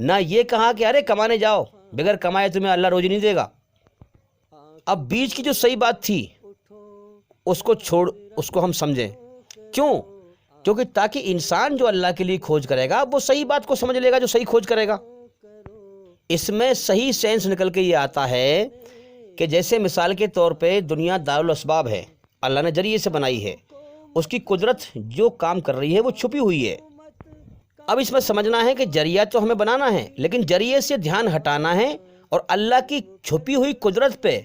C: نہ یہ کہا کہ ارے کمانے جاؤ، بغیر کمائے تمہیں اللہ روزی نہیں دے گا۔ اب بیچ کی جو صحیح بات تھی اس کو ہم سمجھیں، کیونکہ تاکہ انسان جو اللہ کے لیے کھوج کرے گا وہ صحیح بات کو سمجھ لے گا جو صحیح کھوج کرے گا۔ اس میں صحیح سینس نکل کے یہ آتا ہے کہ جیسے مثال کے طور پہ دنیا دارالاسباب ہے، اللہ نے ذریعے سے بنائی ہے، اس کی قدرت جو کام کر رہی ہے وہ چھپی ہوئی ہے۔ اب اس میں سمجھنا ہے کہ ذریعہ تو ہمیں بنانا ہے، لیکن ذریعے سے دھیان ہٹانا ہے اور اللہ کی چھپی ہوئی قدرت پہ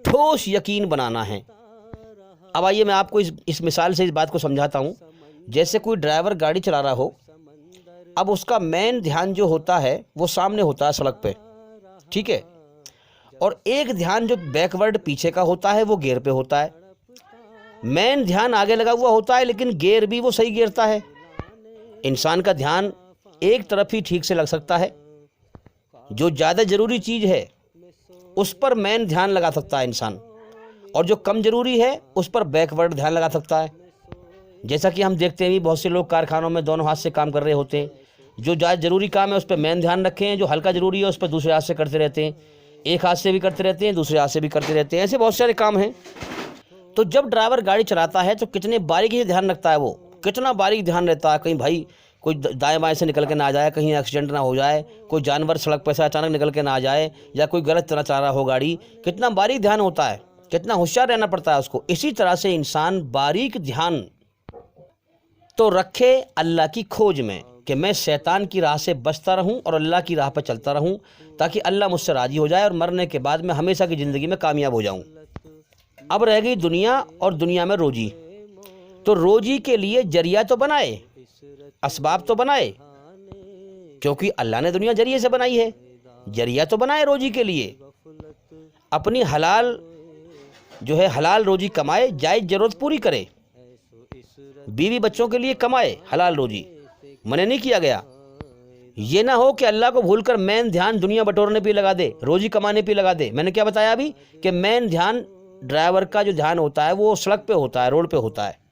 C: ٹھوس یقین بنانا ہے۔ اب آئیے میں آپ کو اس مثال سے اس بات کو سمجھاتا ہوں۔ جیسے کوئی ڈرائیور گاڑی چلا رہا ہو، اب اس کا مین دھیان جو ہوتا ہے وہ سامنے ہوتا ہے سڑک پہ، ٹھیک ہے، اور ایک دھیان جو بیکورڈ پیچھے کا ہوتا ہے وہ گیئر پہ ہوتا ہے۔ مین دھیان آگے لگا ہوا ہوتا ہے لیکن گیئر بھی وہ صحیح گیرتا ہے۔ انسان کا دھیان ایک طرف ہی ٹھیک سے لگ سکتا ہے، جو زیادہ ضروری چیز ہے اس پر مین دھیان لگا سکتا ہے انسان، اور جو کم ضروری ہے اس پر بیکورڈ دھیان لگا سکتا ہے۔ جیسا کہ ہم دیکھتے ہیں بہت سے لوگ کارخانوں میں دونوں ہاتھ سے کام کر رہے ہوتے ہیں، جو زیادہ ضروری کام ہے اس پہ مین دھیان رکھیں، جو ہلکا ضروری ہے اس پہ دوسرے ہاتھ سے کرتے رہتے ہیں، ایک ہاتھ سے بھی کرتے رہتے ہیں، دوسرے ہاتھ سے بھی کرتے رہتے ہیں، ایسے بہت سارے کام ہیں۔ تو جب ڈرائیور گاڑی چلاتا ہے تو کتنے باریکی سے دھیان رکھتا ہے، وہ کتنا باریک دھیان رہتا ہے، کہیں بھائی کوئی دائیں بائیں سے نکل کے نہ آ جائے، کہیں ایکسیڈنٹ نہ ہو جائے، کوئی جانور سڑک پہ سے اچانک نکل کے نہ آ جائے، یا کوئی غلط طرح چلا رہا ہو گاڑی، کتنا باریک دھیان ہوتا ہے، کتنا ہوشیار رہنا پڑتا ہے اس کو۔ اسی طرح سے انسان باریک دھیان تو رکھے اللہ کی کھوج میں، کہ میں شیطان کی راہ سے بچتا رہوں اور اللہ کی راہ پہ چلتا رہوں، تاکہ اللہ مجھ سے راضی ہو جائے اور مرنے کے بعد میں ہمیشہ کی زندگی میں کامیاب ہو جاؤں۔ اب رہ گئی دنیا، اور دنیا میں روزی، تو روزی کے لیے ذریعہ تو بنائے، اسباب تو بنائے، کیونکہ اللہ نے دنیا ذریعے سے بنائی ہے، ذریعہ تو بنائے روزی کے لیے، اپنی حلال جو ہے حلال روزی کمائے، جائز ضرورت پوری کرے، بیوی بچوں کے لیے کمائے حلال روزی، منع نہیں کیا گیا۔ یہ نہ ہو کہ اللہ کو بھول کر مین دھیان دنیا بٹورنے پہ لگا دے، روزی کمانے پہ لگا دے۔ میں نے کیا بتایا ابھی کہ مین دھیان ڈرائیور کا جو دھیان ہوتا ہے وہ سڑک پہ ہوتا ہے، روڈ پہ ہوتا ہے،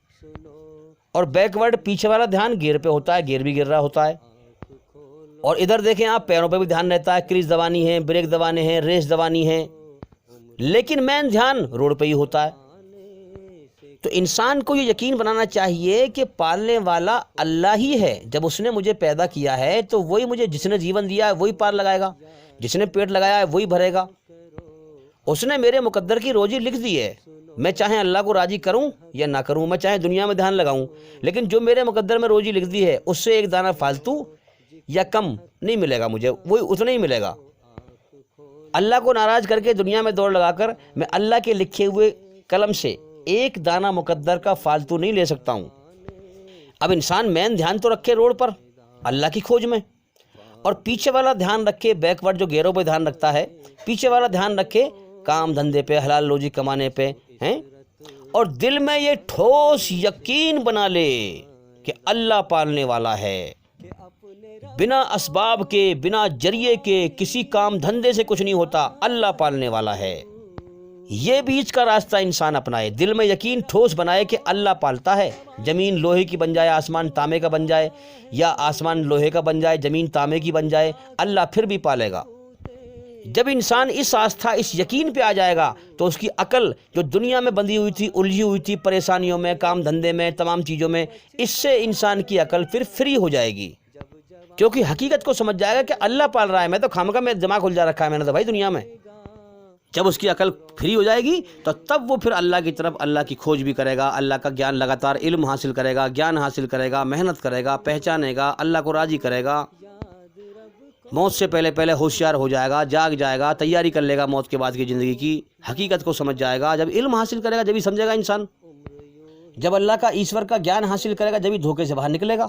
C: اور بیکورڈ پیچھے والا دھیان گیئر پہ ہوتا ہے، گیئر بھی گر رہا ہوتا ہے۔ اور ادھر دیکھیں آپ، پیروں پہ بھی دھیان رہتا ہے، کریز دبانی ہے، بریک دبانے ہیں، ریس دبانی ہے، لیکن مین دھیان روڈ پہ ہی ہوتا ہے۔ تو انسان کو یہ یقین بنانا چاہیے کہ پالنے والا اللہ ہی ہے۔ جب اس نے مجھے پیدا کیا ہے تو وہی مجھے، جس نے جیون دیا ہے وہی پار لگائے گا، جس نے پیٹ لگایا ہے وہی بھرے گا۔ اس نے میرے مقدر کی روزی لکھ دی ہے، میں چاہے اللہ کو راضی کروں یا نہ کروں، میں چاہے دنیا میں دھیان لگاؤں، لیکن جو میرے مقدر میں روزی لکھ دی ہے اس سے ایک دانہ فالتو یا کم نہیں ملے گا مجھے، وہی اتنا ہی ملے گا۔ اللہ کو ناراض کر کے دنیا میں دوڑ لگا کر میں اللہ کے لکھے ہوئے قلم سے ایک دانہ مقدر کا فالتو نہیں لے سکتا ہوں۔ اب انسان مین دھیان تو رکھے روڈ پر اللہ کی کھوج میں، اور پیچھے والا دھیان رکھے، بیکورڈ جو گیروں پہ دھیان رکھتا ہے، پیچھے والا دھیان رکھے کام دھندے پہ، حلال روزی کمانے پہ ہیں، اور دل میں یہ ٹھوس یقین بنا لے کہ اللہ پالنے والا ہے، بنا اسباب کے، بنا ذریعے کے، کسی کام دھندے سے کچھ نہیں ہوتا، اللہ پالنے والا ہے۔ یہ بیچ کا راستہ انسان اپنائے، دل میں یقین ٹھوس بنائے کہ اللہ پالتا ہے، زمین لوہے کی بن جائے، آسمان تانبے کا بن جائے، یا آسمان لوہے کا بن جائے، زمین تانبے کی بن جائے، اللہ پھر بھی پالے گا۔ جب انسان اس آستھا، اس یقین پہ آ جائے گا تو اس کی عقل جو دنیا میں بندھی ہوئی تھی، الجھی ہوئی تھی، پریشانیوں میں، کام دھندے میں، تمام چیزوں میں، اس سے انسان کی عقل پھر فری ہو جائے گی، کیونکہ حقیقت کو سمجھ جائے گا کہ اللہ پال رہا ہے، میں تو خامخواہ میں دماغ الجھا رکھا ہے میں نے تو بھائی دنیا میں۔ جب اس کی عقل فری ہو جائے گی تو تب وہ پھر اللہ کی طرف، اللہ کی کھوج بھی کرے گا، اللہ کا گیان لگاتار علم حاصل کرے گا، گیان حاصل کرے گا، محنت کرے گا، پہچانے گا، اللہ کو راضی کرے گا، موت سے پہلے ہوشیار ہو جائے گا، جاگ جائے گا، تیاری کر لے گا موت کے بعد کی زندگی کی، حقیقت کو سمجھ جائے گا۔ جب علم حاصل کرے گا جب ہی سمجھے گا انسان، جب اللہ کا، ایشور کا گیان حاصل کرے گا جب ہی دھوکے سے باہر نکلے گا۔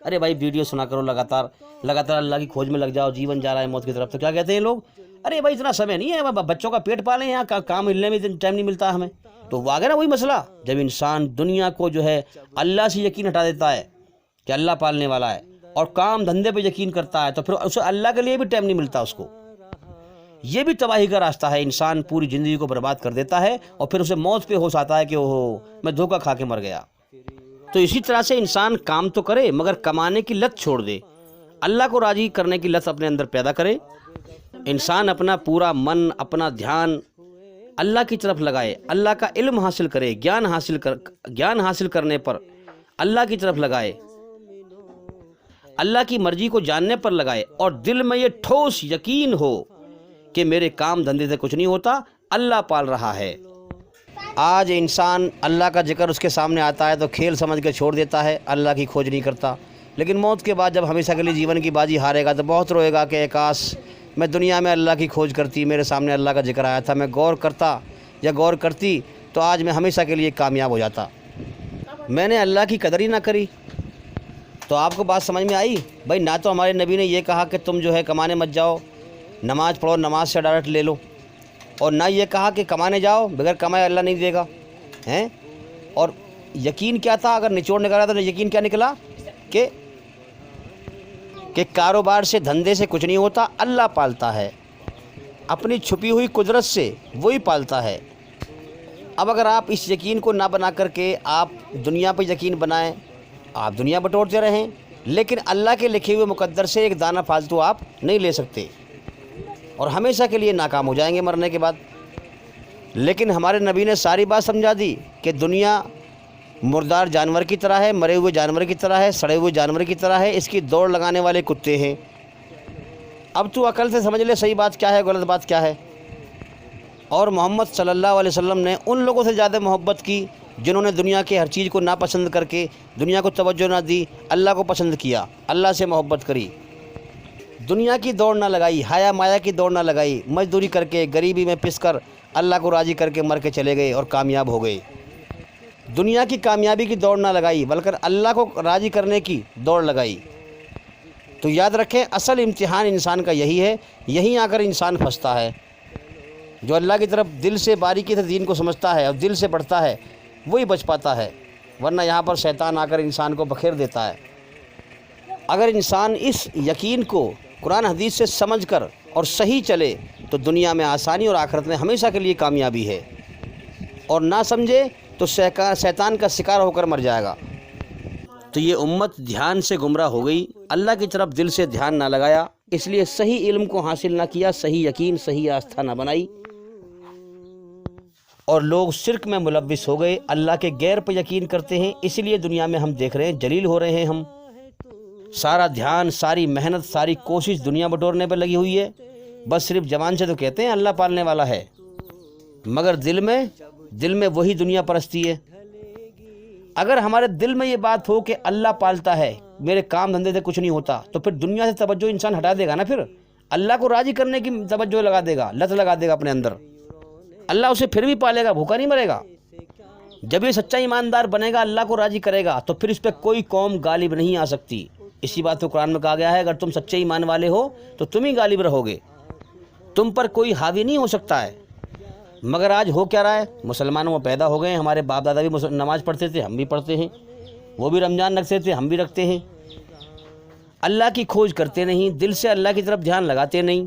C: ارے بھائی ویڈیو سنا کرو لگاتار اللہ کی کھوج میں لگ جاؤ، جیون جا رہا ہے موت کی طرف، تو کیا کہتے ہیں لوگ؟ ارے بھائی اتنا سمے نہیں ہے، بچوں کا پیٹ پالیں، یہاں کام ملنے میں ٹائم نہیں ملتا ہمیں. تو وہ آ گیا نا وہی مسئلہ، جب انسان دنیا کو جو ہے اللہ سے یقین ہٹا دیتا ہے کہ اللہ پالنے والا ہے اور کام دھندے پہ یقین کرتا ہے، تو پھر اسے اللہ کے لیے بھی ٹائم نہیں ملتا اس کو. یہ بھی تباہی کا راستہ ہے. انسان پوری زندگی کو برباد کر دیتا ہے اور پھر اسے موت پہ ہوش آتا ہے کہ اوہ میں دھوکہ کھا کے مر گیا. تو اسی طرح سے انسان کام تو کرے مگر کمانے کی لت چھوڑ دے، اللہ کو راضی کرنے کی لت اپنے اندر پیدا کرے. انسان اپنا پورا من، اپنا دھیان اللہ کی طرف لگائے، اللہ کا علم حاصل کرے، گیان حاصل کرنے پر اللہ کی طرف لگائے، اللہ کی مرضی کو جاننے پر لگائے، اور دل میں یہ ٹھوس یقین ہو کہ میرے کام دھندے سے کچھ نہیں ہوتا، اللہ پال رہا ہے. آج انسان اللہ کا ذکر اس کے سامنے آتا ہے تو کھیل سمجھ کے چھوڑ دیتا ہے، اللہ کی کھوج نہیں کرتا. لیکن موت کے بعد جب ہمیشہ کے لیے جیون کی بازی ہارے گا تو بہت روئے گا کہ اے کاش میں دنیا میں اللہ کی کھوج کرتی، میرے سامنے اللہ کا ذکر آیا تھا، میں غور کرتا یا غور کرتی تو آج میں ہمیشہ کے لیے کامیاب ہو جاتا. میں نے اللہ کی قدر ہی نہ کری. تو آپ کو بات سمجھ میں آئی؟ بھائی نہ تو ہمارے نبی نے یہ کہا کہ تم جو ہے کمانے مت جاؤ، نماز پڑھو، نماز سے ڈائریکٹ لے لو، اور نہ یہ کہا کہ کمانے جاؤ، بغیر کمائے اللہ نہیں دے گا ہیں. اور یقین کیا تھا؟ اگر نچوڑ نکالا تو یقین کیا نکلا کہ کاروبار سے، دھندے سے کچھ نہیں ہوتا، اللہ پالتا ہے، اپنی چھپی ہوئی قدرت سے وہی پالتا ہے. اب اگر آپ اس یقین کو نہ بنا کر کے آپ دنیا پہ یقین بنائیں، آپ دنیا بٹورتے رہیں، لیکن اللہ کے لکھے ہوئے مقدر سے ایک دانہ فالتو آپ نہیں لے سکتے اور ہمیشہ کے لیے ناکام ہو جائیں گے مرنے کے بعد. لیکن ہمارے نبی نے ساری بات سمجھا دی کہ دنیا مردار جانور کی طرح ہے، مرے ہوئے جانور کی طرح ہے، سڑے ہوئے جانور کی طرح ہے، اس کی دوڑ لگانے والے کتے ہیں. اب تو عقل سے سمجھ لے صحیح بات کیا ہے، غلط بات کیا ہے. اور محمد صلی اللہ علیہ وسلم نے ان لوگوں سے زیادہ محبت کی جنہوں نے دنیا کے ہر چیز کو ناپسند کر کے دنیا کو توجہ نہ دی، اللہ کو پسند کیا، اللہ سے محبت کری، دنیا کی دوڑ نہ لگائی، حیا مایا کی دوڑ نہ لگائی، مزدوری کر کے غریبی میں پس کر اللہ کو راضی کر کے مر کے چلے گئے اور کامیاب ہو گئے. دنیا کی کامیابی کی دوڑ نہ لگائی بلکہ اللہ کو راضی کرنے کی دوڑ لگائی. تو یاد رکھیں اصل امتحان انسان کا یہی ہے، یہیں آ کر انسان پھنستا ہے. جو اللہ کی طرف دل سے باریکی سے دین کو سمجھتا ہے اور دل سے پڑھتا ہے وہی بچ پاتا ہے، ورنہ یہاں پر شیطان آ کر انسان کو بکھیر دیتا ہے. اگر انسان اس یقین کو قرآن حدیث سے سمجھ کر اور صحیح چلے تو دنیا میں آسانی اور آخرت میں ہمیشہ کے لیے کامیابی ہے، اور نہ سمجھے تو شیطان کا شکار ہو کر مر جائے گا. تو یہ امت دھیان سے گمراہ ہو گئی، اللہ کی طرف دل سے دھیان نہ لگایا، اس لیے صحیح علم کو حاصل نہ کیا، صحیح یقین، صحیح آستھا نہ بنائی، اور لوگ شرک میں ملوث ہو گئے، اللہ کے غیر پہ یقین کرتے ہیں. اسی لیے دنیا میں ہم دیکھ رہے ہیں جلیل ہو رہے ہیں. ہم سارا دھیان، ساری محنت، ساری کوشش دنیا بٹورنے پہ لگی ہوئی ہے. بس صرف زبان سے تو کہتے ہیں اللہ پالنے والا ہے، مگر دل میں وہی دنیا پرستی ہے. اگر ہمارے دل میں یہ بات ہو کہ اللہ پالتا ہے، میرے کام دھندے سے کچھ نہیں ہوتا، تو پھر دنیا سے توجہ انسان ہٹا دے گا نا، پھر اللہ کو راضی کرنے کی توجہ لگا دے گا، لت لگا دے گا اپنے اندر. اللہ اسے پھر بھی پالے گا، بھوکا نہیں مرے گا. جب یہ سچا ایماندار بنے گا، اللہ کو راضی کرے گا، تو پھر اس پہ کوئی قوم غالب نہیں آ سکتی. اسی بات کو قرآن میں کہا گیا ہے اگر تم سچے ایمان والے ہو تو تم ہی غالب رہو گے، تم پر کوئی حاوی نہیں ہو سکتا ہے. مگر آج ہو کیا رہا ہے؟ مسلمانوں میں پیدا ہو گئے، ہمارے باپ دادا بھی نماز پڑھتے تھے، ہم بھی پڑھتے ہیں، وہ بھی رمضان رکھتے تھے، ہم بھی رکھتے ہیں. اللہ کی کھوج کرتے نہیں، دل سے اللہ کی طرف دھیان لگاتے نہیں،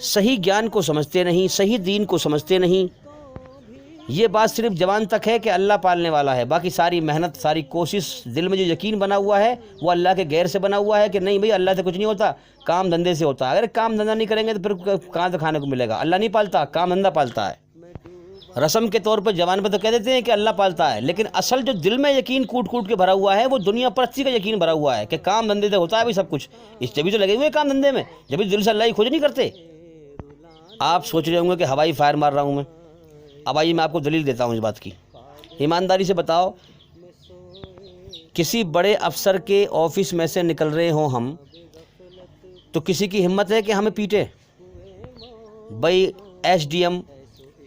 C: صحیح گیان کو سمجھتے نہیں، صحیح دین کو سمجھتے نہیں. یہ بات صرف زبان تک ہے کہ اللہ پالنے والا ہے، باقی ساری محنت، ساری کوشش، دل میں جو یقین بنا ہوا ہے وہ اللہ کے غیر سے بنا ہوا ہے کہ نہیں بھئی اللہ سے کچھ نہیں ہوتا، کام دھندے سے ہوتا ہے. اگر کام دھندہ نہیں کریں گے تو پھر کہاں سے کھانے کو ملے گا؟ اللہ نہیں پالتا، کام دھندہ پالتا ہے. رسم کے طور پر زبان پہ تو کہہ دیتے ہیں کہ اللہ پالتا ہے، لیکن اصل جو دل میں یقین کوٹ کوٹ کے بھرا ہوا ہے وہ دنیا پرستی کا یقین بھرا ہوا ہے کہ کام دھندے سے ہوتا ہے بھائی سب کچھ. اس جبھی تو لگے ہوئے کام دھندے میں، جبھی دل سے اللہ کی کھوج نہیں کرتے. آپ سوچ رہے ہوں گے کہ ہوائی فائر مار رہا ہوں میں. اب آئیے میں آپ کو دلیل دیتا ہوں اس بات کی. ایمانداری سے بتاؤ، کسی بڑے افسر کے آفس میں سے نکل رہے ہوں ہم، تو کسی کی ہمت ہے کہ ہمیں پیٹے؟ بھائی ایس ڈی ایم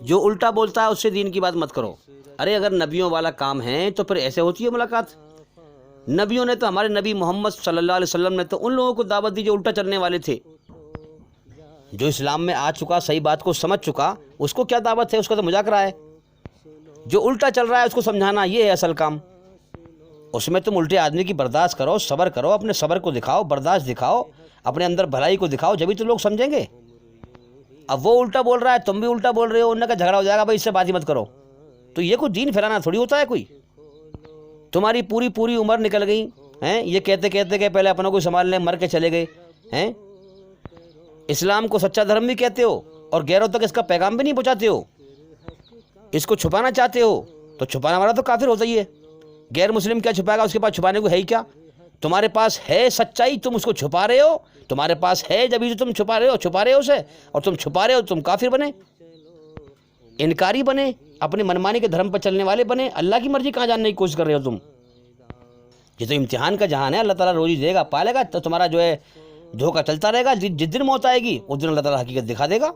C: جو الٹا بولتا ہے اس سے دین کی بات مت کرو. ارے اگر نبیوں والا کام ہے تو پھر ایسے ہوتی ہے ملاقات. نبیوں نے تو, ہمارے نبی محمد صلی اللہ علیہ وسلم نے تو ان لوگوں کو دعوت دی جو الٹا چلنے والے تھے. جو اسلام میں آ چکا, صحیح بات کو سمجھ چکا, اس کو کیا دعوت ہے, اس کا تو مذاکرہ ہے. جو الٹا چل رہا ہے اس کو سمجھانا, یہ ہے اصل کام. اس میں تم الٹے آدمی کی برداشت کرو, صبر کرو, اپنے صبر کو دکھاؤ, برداشت دکھاؤ, اپنے اندر بھلائی کو دکھاؤ, جبھی تو لوگ سمجھیں گے. اب وہ الٹا بول رہا ہے, تم بھی الٹا بول رہے ہو, ان کا جھگڑا ہو جائے گا, بھائی اس سے بات ہی مت کرو. تو یہ کوئی دین پھیلانا تھوڑی ہوتا ہے کوئی. تمہاری پوری عمر نکل گئی ہیں یہ کہتے کہتے کہ پہلے اپنوں کو سنبھال لیں, مر کے چلے گئے ہیں. اسلام کو سچا دھرم بھی کہتے ہو اور غیروں تک اس کا پیغام بھی نہیں پہنچاتے ہو. اس کو چھپانا چاہتے ہو تو چھپانا والا تو کافر ہوتا ہی ہے. غیر مسلم کیا چھپائے گا, اس کے پاس چھپانے کو ہے ہی کیا. تمہارے پاس ہے سچائی, تم اس کو چھپا رہے ہو. تمہارے پاس ہے جبھی تو تم چھپا رہے ہو اسے, اور تم چھپا رہے ہو تم کافر بنے, انکاری بنے, اپنی منمانی کے دھرم پر چلنے والے بنے. اللہ کی مرضی کہاں جاننے کی کوشش کر رہے ہو تم. یہ تو امتحان کا جہان ہے. اللہ تعالیٰ روزی دے گا, پالے گا, تو تمہارا جو ہے دھوکہ چلتا رہے گا. جس دن موت آئے گی اس دن اللہ تعالیٰ حقیقت دکھا دے گا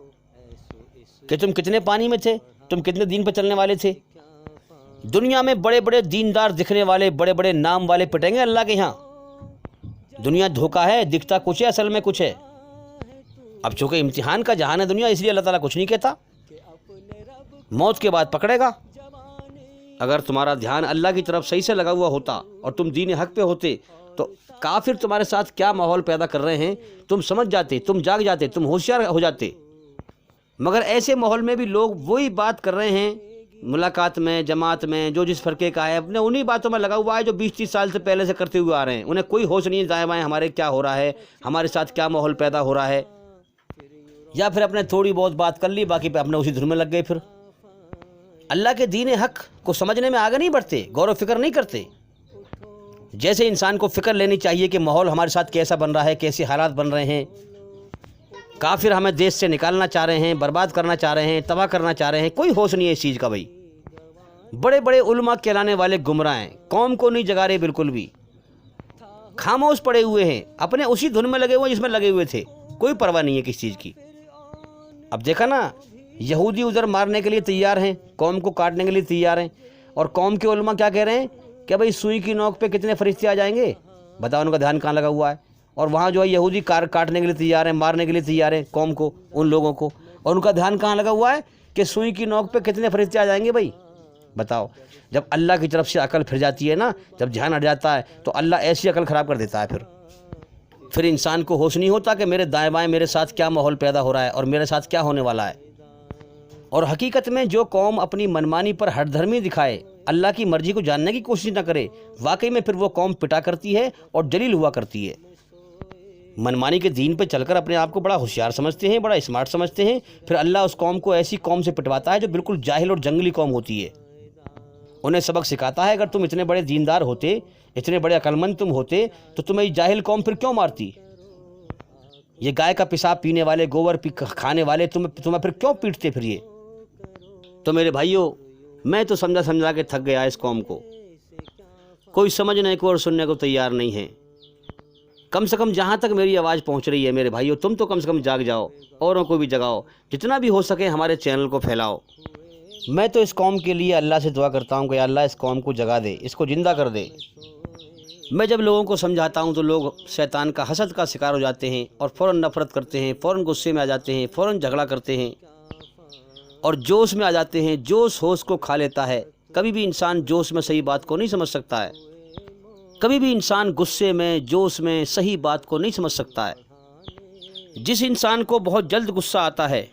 C: کہ تم کتنے پانی میں تھے, تم کتنے دین پہ چلنے والے تھے. دنیا میں بڑے بڑے دیندار دکھنے والے, بڑے بڑے نام والے پٹیں گے اللہ کے یہاں. دنیا دھوکہ ہے, دکھتا کچھ ہے, اصل میں کچھ ہے. اب چونکہ امتحان کا جہان ہے دنیا, اس لیے اللہ تعالیٰ کچھ نہیں کہتا. موت کے بعد پکڑے گا. اگر تمہارا دھیان اللہ کی طرف صحیح سے لگا ہوا ہوتا اور تم دین حق پہ ہوتے تو کافر تمہارے ساتھ کیا ماحول پیدا کر رہے ہیں تم سمجھ جاتے, تم جاگ جاتے, تم ہوشیار ہو جاتے. مگر ایسے ماحول میں بھی لوگ وہی بات کر رہے ہیں ملاقات میں, جماعت میں, جو جس فرقے کا ہے, اپنے انہی باتوں میں لگا ہوا ہے جو 20-30 سال سے پہلے سے کرتے ہوئے آ رہے ہیں. انہیں کوئی ہوش نہیں ہے دائیں بائیں ہمارے کیا ہو رہا ہے, ہمارے ساتھ کیا ماحول پیدا ہو رہا ہے. یا پھر اپنے تھوڑی بہت بات کر لی, باقی پہ اپنے اسی دھن میں لگ گئے. پھر اللہ کے دین حق کو سمجھنے میں آگے نہیں بڑھتے, غور و فکر نہیں کرتے. جیسے انسان کو فکر لینی چاہیے کہ ماحول ہمارے ساتھ کیسا بن رہا ہے, کیسے حالات بن رہے ہیں. کافر ہمیں دیش سے نکالنا چاہ رہے ہیں, برباد کرنا چاہ رہے ہیں, تباہ کرنا چاہ رہے ہیں. کوئی ہوش نہیں ہے اس چیز کا. بھائی بڑے بڑے علماء کہلانے والے گمراہ ہیں, قوم کو نہیں جگا رہے بالکل بھی, خاموش پڑے ہوئے ہیں, اپنے اسی دھن میں لگے ہوئے جس میں لگے ہوئے تھے. کوئی پرواہ نہیں ہے کس چیز کی. اب دیکھا نا, یہودی ادھر مارنے کے لیے تیار ہیں, قوم کو کاٹنے کے لیے تیار ہیں, اور قوم کے علماء کیا کہہ رہے ہیں کہ بھئی سوئی کی نوک پہ کتنے فرشتے آ جائیں گے. بتاؤ ان کا دھیان کہاں لگا ہوا ہے. اور وہاں جو ہے یہودی کاٹنے کے لیے تیار ہیں, مارنے کے لیے تیار ہیں قوم کو, ان لوگوں کو, اور ان کا دھیان کہاں لگا ہوا ہے کہ سوئی کی نوک پہ کتنے فرشتے آ جائیں گے. بھائی بتاؤ, جب اللہ کی طرف سے عقل پھر جاتی ہے نا, جب دھیان ہٹ جاتا ہے تو اللہ ایسی عقل خراب کر دیتا ہے. پھر انسان کو ہوش نہیں ہوتا کہ میرے دائیں بائیں میرے ساتھ کیا ماحول پیدا ہو رہا ہے اور میرے ساتھ کیا ہونے والا ہے. اور حقیقت میں جو قوم اپنی منمانی پر ہٹ دھرمی دکھائے, اللہ کی مرضی کو جاننے کی کوشش نہ کرے, واقعی میں پھر وہ قوم پٹا کرتی ہے اور جلیل ہوا کرتی ہے. منمانی کے دین پہ چل کر اپنے آپ کو بڑا ہوشیار سمجھتے ہیں, بڑا اسمارٹ سمجھتے ہیں. پھر اللہ اس قوم کو ایسی قوم سے پٹواتا ہے جو بالکل جاہل اور جنگلی قوم ہوتی ہے. انہیں سبق سکھاتا ہے, اگر تم اتنے بڑے دیندار ہوتے, اتنے بڑے عقلمند تم ہوتے تو تمہیں جاہل قوم پھر کیوں مارتی. یہ گائے کا پیشاب پینے والے, گوبر کھانے والے تمہیں پھر کیوں پیٹتے. پھر یہ تو میرے بھائیوں, میں تو سمجھا کے تھک گیا اس قوم کو. کوئی سمجھنے کو اور سننے کو تیار نہیں ہے. کم سے کم جہاں تک میری آواز پہنچ رہی ہے میرے بھائیوں, تم تو کم سے کم جاگ جاؤ, اوروں کو بھی جگاؤ, جتنا بھی ہو سکے ہمارے چینل کو پھیلاؤ. میں تو اس قوم کے لیے اللہ سے دعا کرتا ہوں کہ اللہ اس قوم کو جگا دے, اس کو زندہ کر دے. میں جب لوگوں کو سمجھاتا ہوں تو لوگ شیطان کا حسد کا شکار ہو جاتے ہیں اور فوراً نفرت کرتے ہیں, فوراً غصے میں آ جاتے ہیں, فوراً جھگڑا کرتے ہیں اور جوش میں آ جاتے ہیں. جوش ہوش کو کھا لیتا ہے. کبھی بھی انسان جوش میں صحیح بات کو نہیں سمجھ سکتا ہے. کبھی بھی انسان غصے میں, جوش میں صحیح بات کو نہیں سمجھ سکتا ہے. جس انسان کو بہت جلد غصہ آتا ہے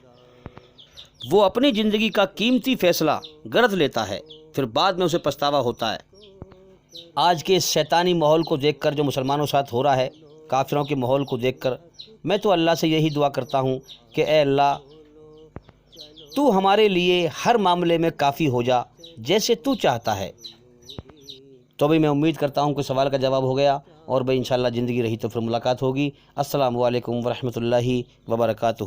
C: وہ اپنی زندگی کا قیمتی فیصلہ غلط لیتا ہے, پھر بعد میں اسے پچھتاوا ہوتا ہے. آج کے اس شیطانی ماحول کو دیکھ کر جو مسلمانوں کے ساتھ ہو رہا ہے, کافروں کے ماحول کو دیکھ کر, میں تو اللہ سے یہی دعا کرتا ہوں کہ اے اللہ تو ہمارے لیے ہر معاملے میں کافی ہو جا جیسے تو چاہتا ہے. تو بھئی میں امید کرتا ہوں کہ سوال کا جواب ہو گیا, اور بھئی انشاءاللہ زندگی رہی تو پھر ملاقات ہوگی. السلام علیکم ورحمۃ اللہ وبرکاتہ.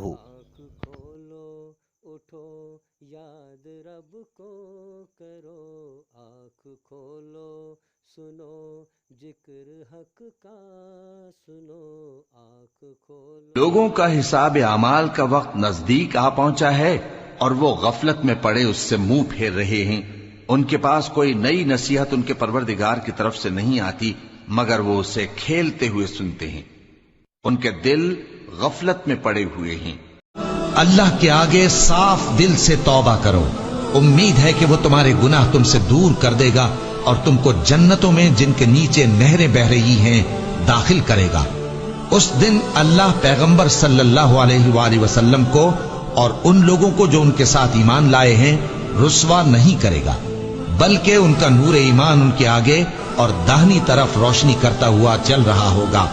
D: اٹھو یاد رب کو کرو, آنکھ کھولو سنو ذکر حق کا سنو, آنکھ کھولو.
E: لوگوں کا حساب اعمال کا وقت نزدیک آ پہنچا ہے. اور وہ غفلت میں پڑے اس سے منہ پھیر رہے ہیں. ان کے پاس کوئی نئی نصیحت ان کے پروردگار کی طرف سے نہیں آتی مگر وہ اسے کھیلتے ہوئے سنتے ہیں. ان کے دل غفلت میں پڑے ہوئے ہیں.
F: اللہ کے آگے صاف دل سے توبہ کرو. امید ہے کہ وہ تمہارے گناہ تم سے دور کر دے گا اور تم کو جنتوں میں جن کے نیچے نہریں بہ رہی ہیں داخل کرے گا. اس دن اللہ پیغمبر صلی اللہ علیہ وآلہ وسلم کو اور ان لوگوں کو جو ان کے ساتھ ایمان لائے ہیں رسوا نہیں کرے گا، بلکہ ان کا نور ایمان ان کے آگے اور داہنی طرف روشنی کرتا ہوا چل رہا ہوگا،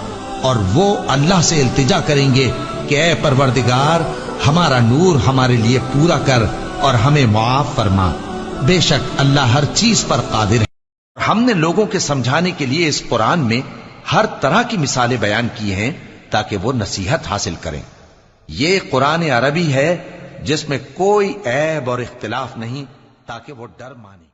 F: اور وہ اللہ سے التجا کریں گے کہ اے پروردگار ہمارا نور ہمارے لیے پورا کر اور ہمیں معاف فرما. بے شک اللہ ہر چیز پر قادر ہے. ہم نے لوگوں کے سمجھانے کے لیے اس قرآن میں ہر طرح کی مثالیں بیان کی ہیں تاکہ وہ نصیحت حاصل کریں. یہ قرآن عربی ہے جس میں کوئی عیب اور اختلاف نہیں تاکہ وہ ڈر مانے.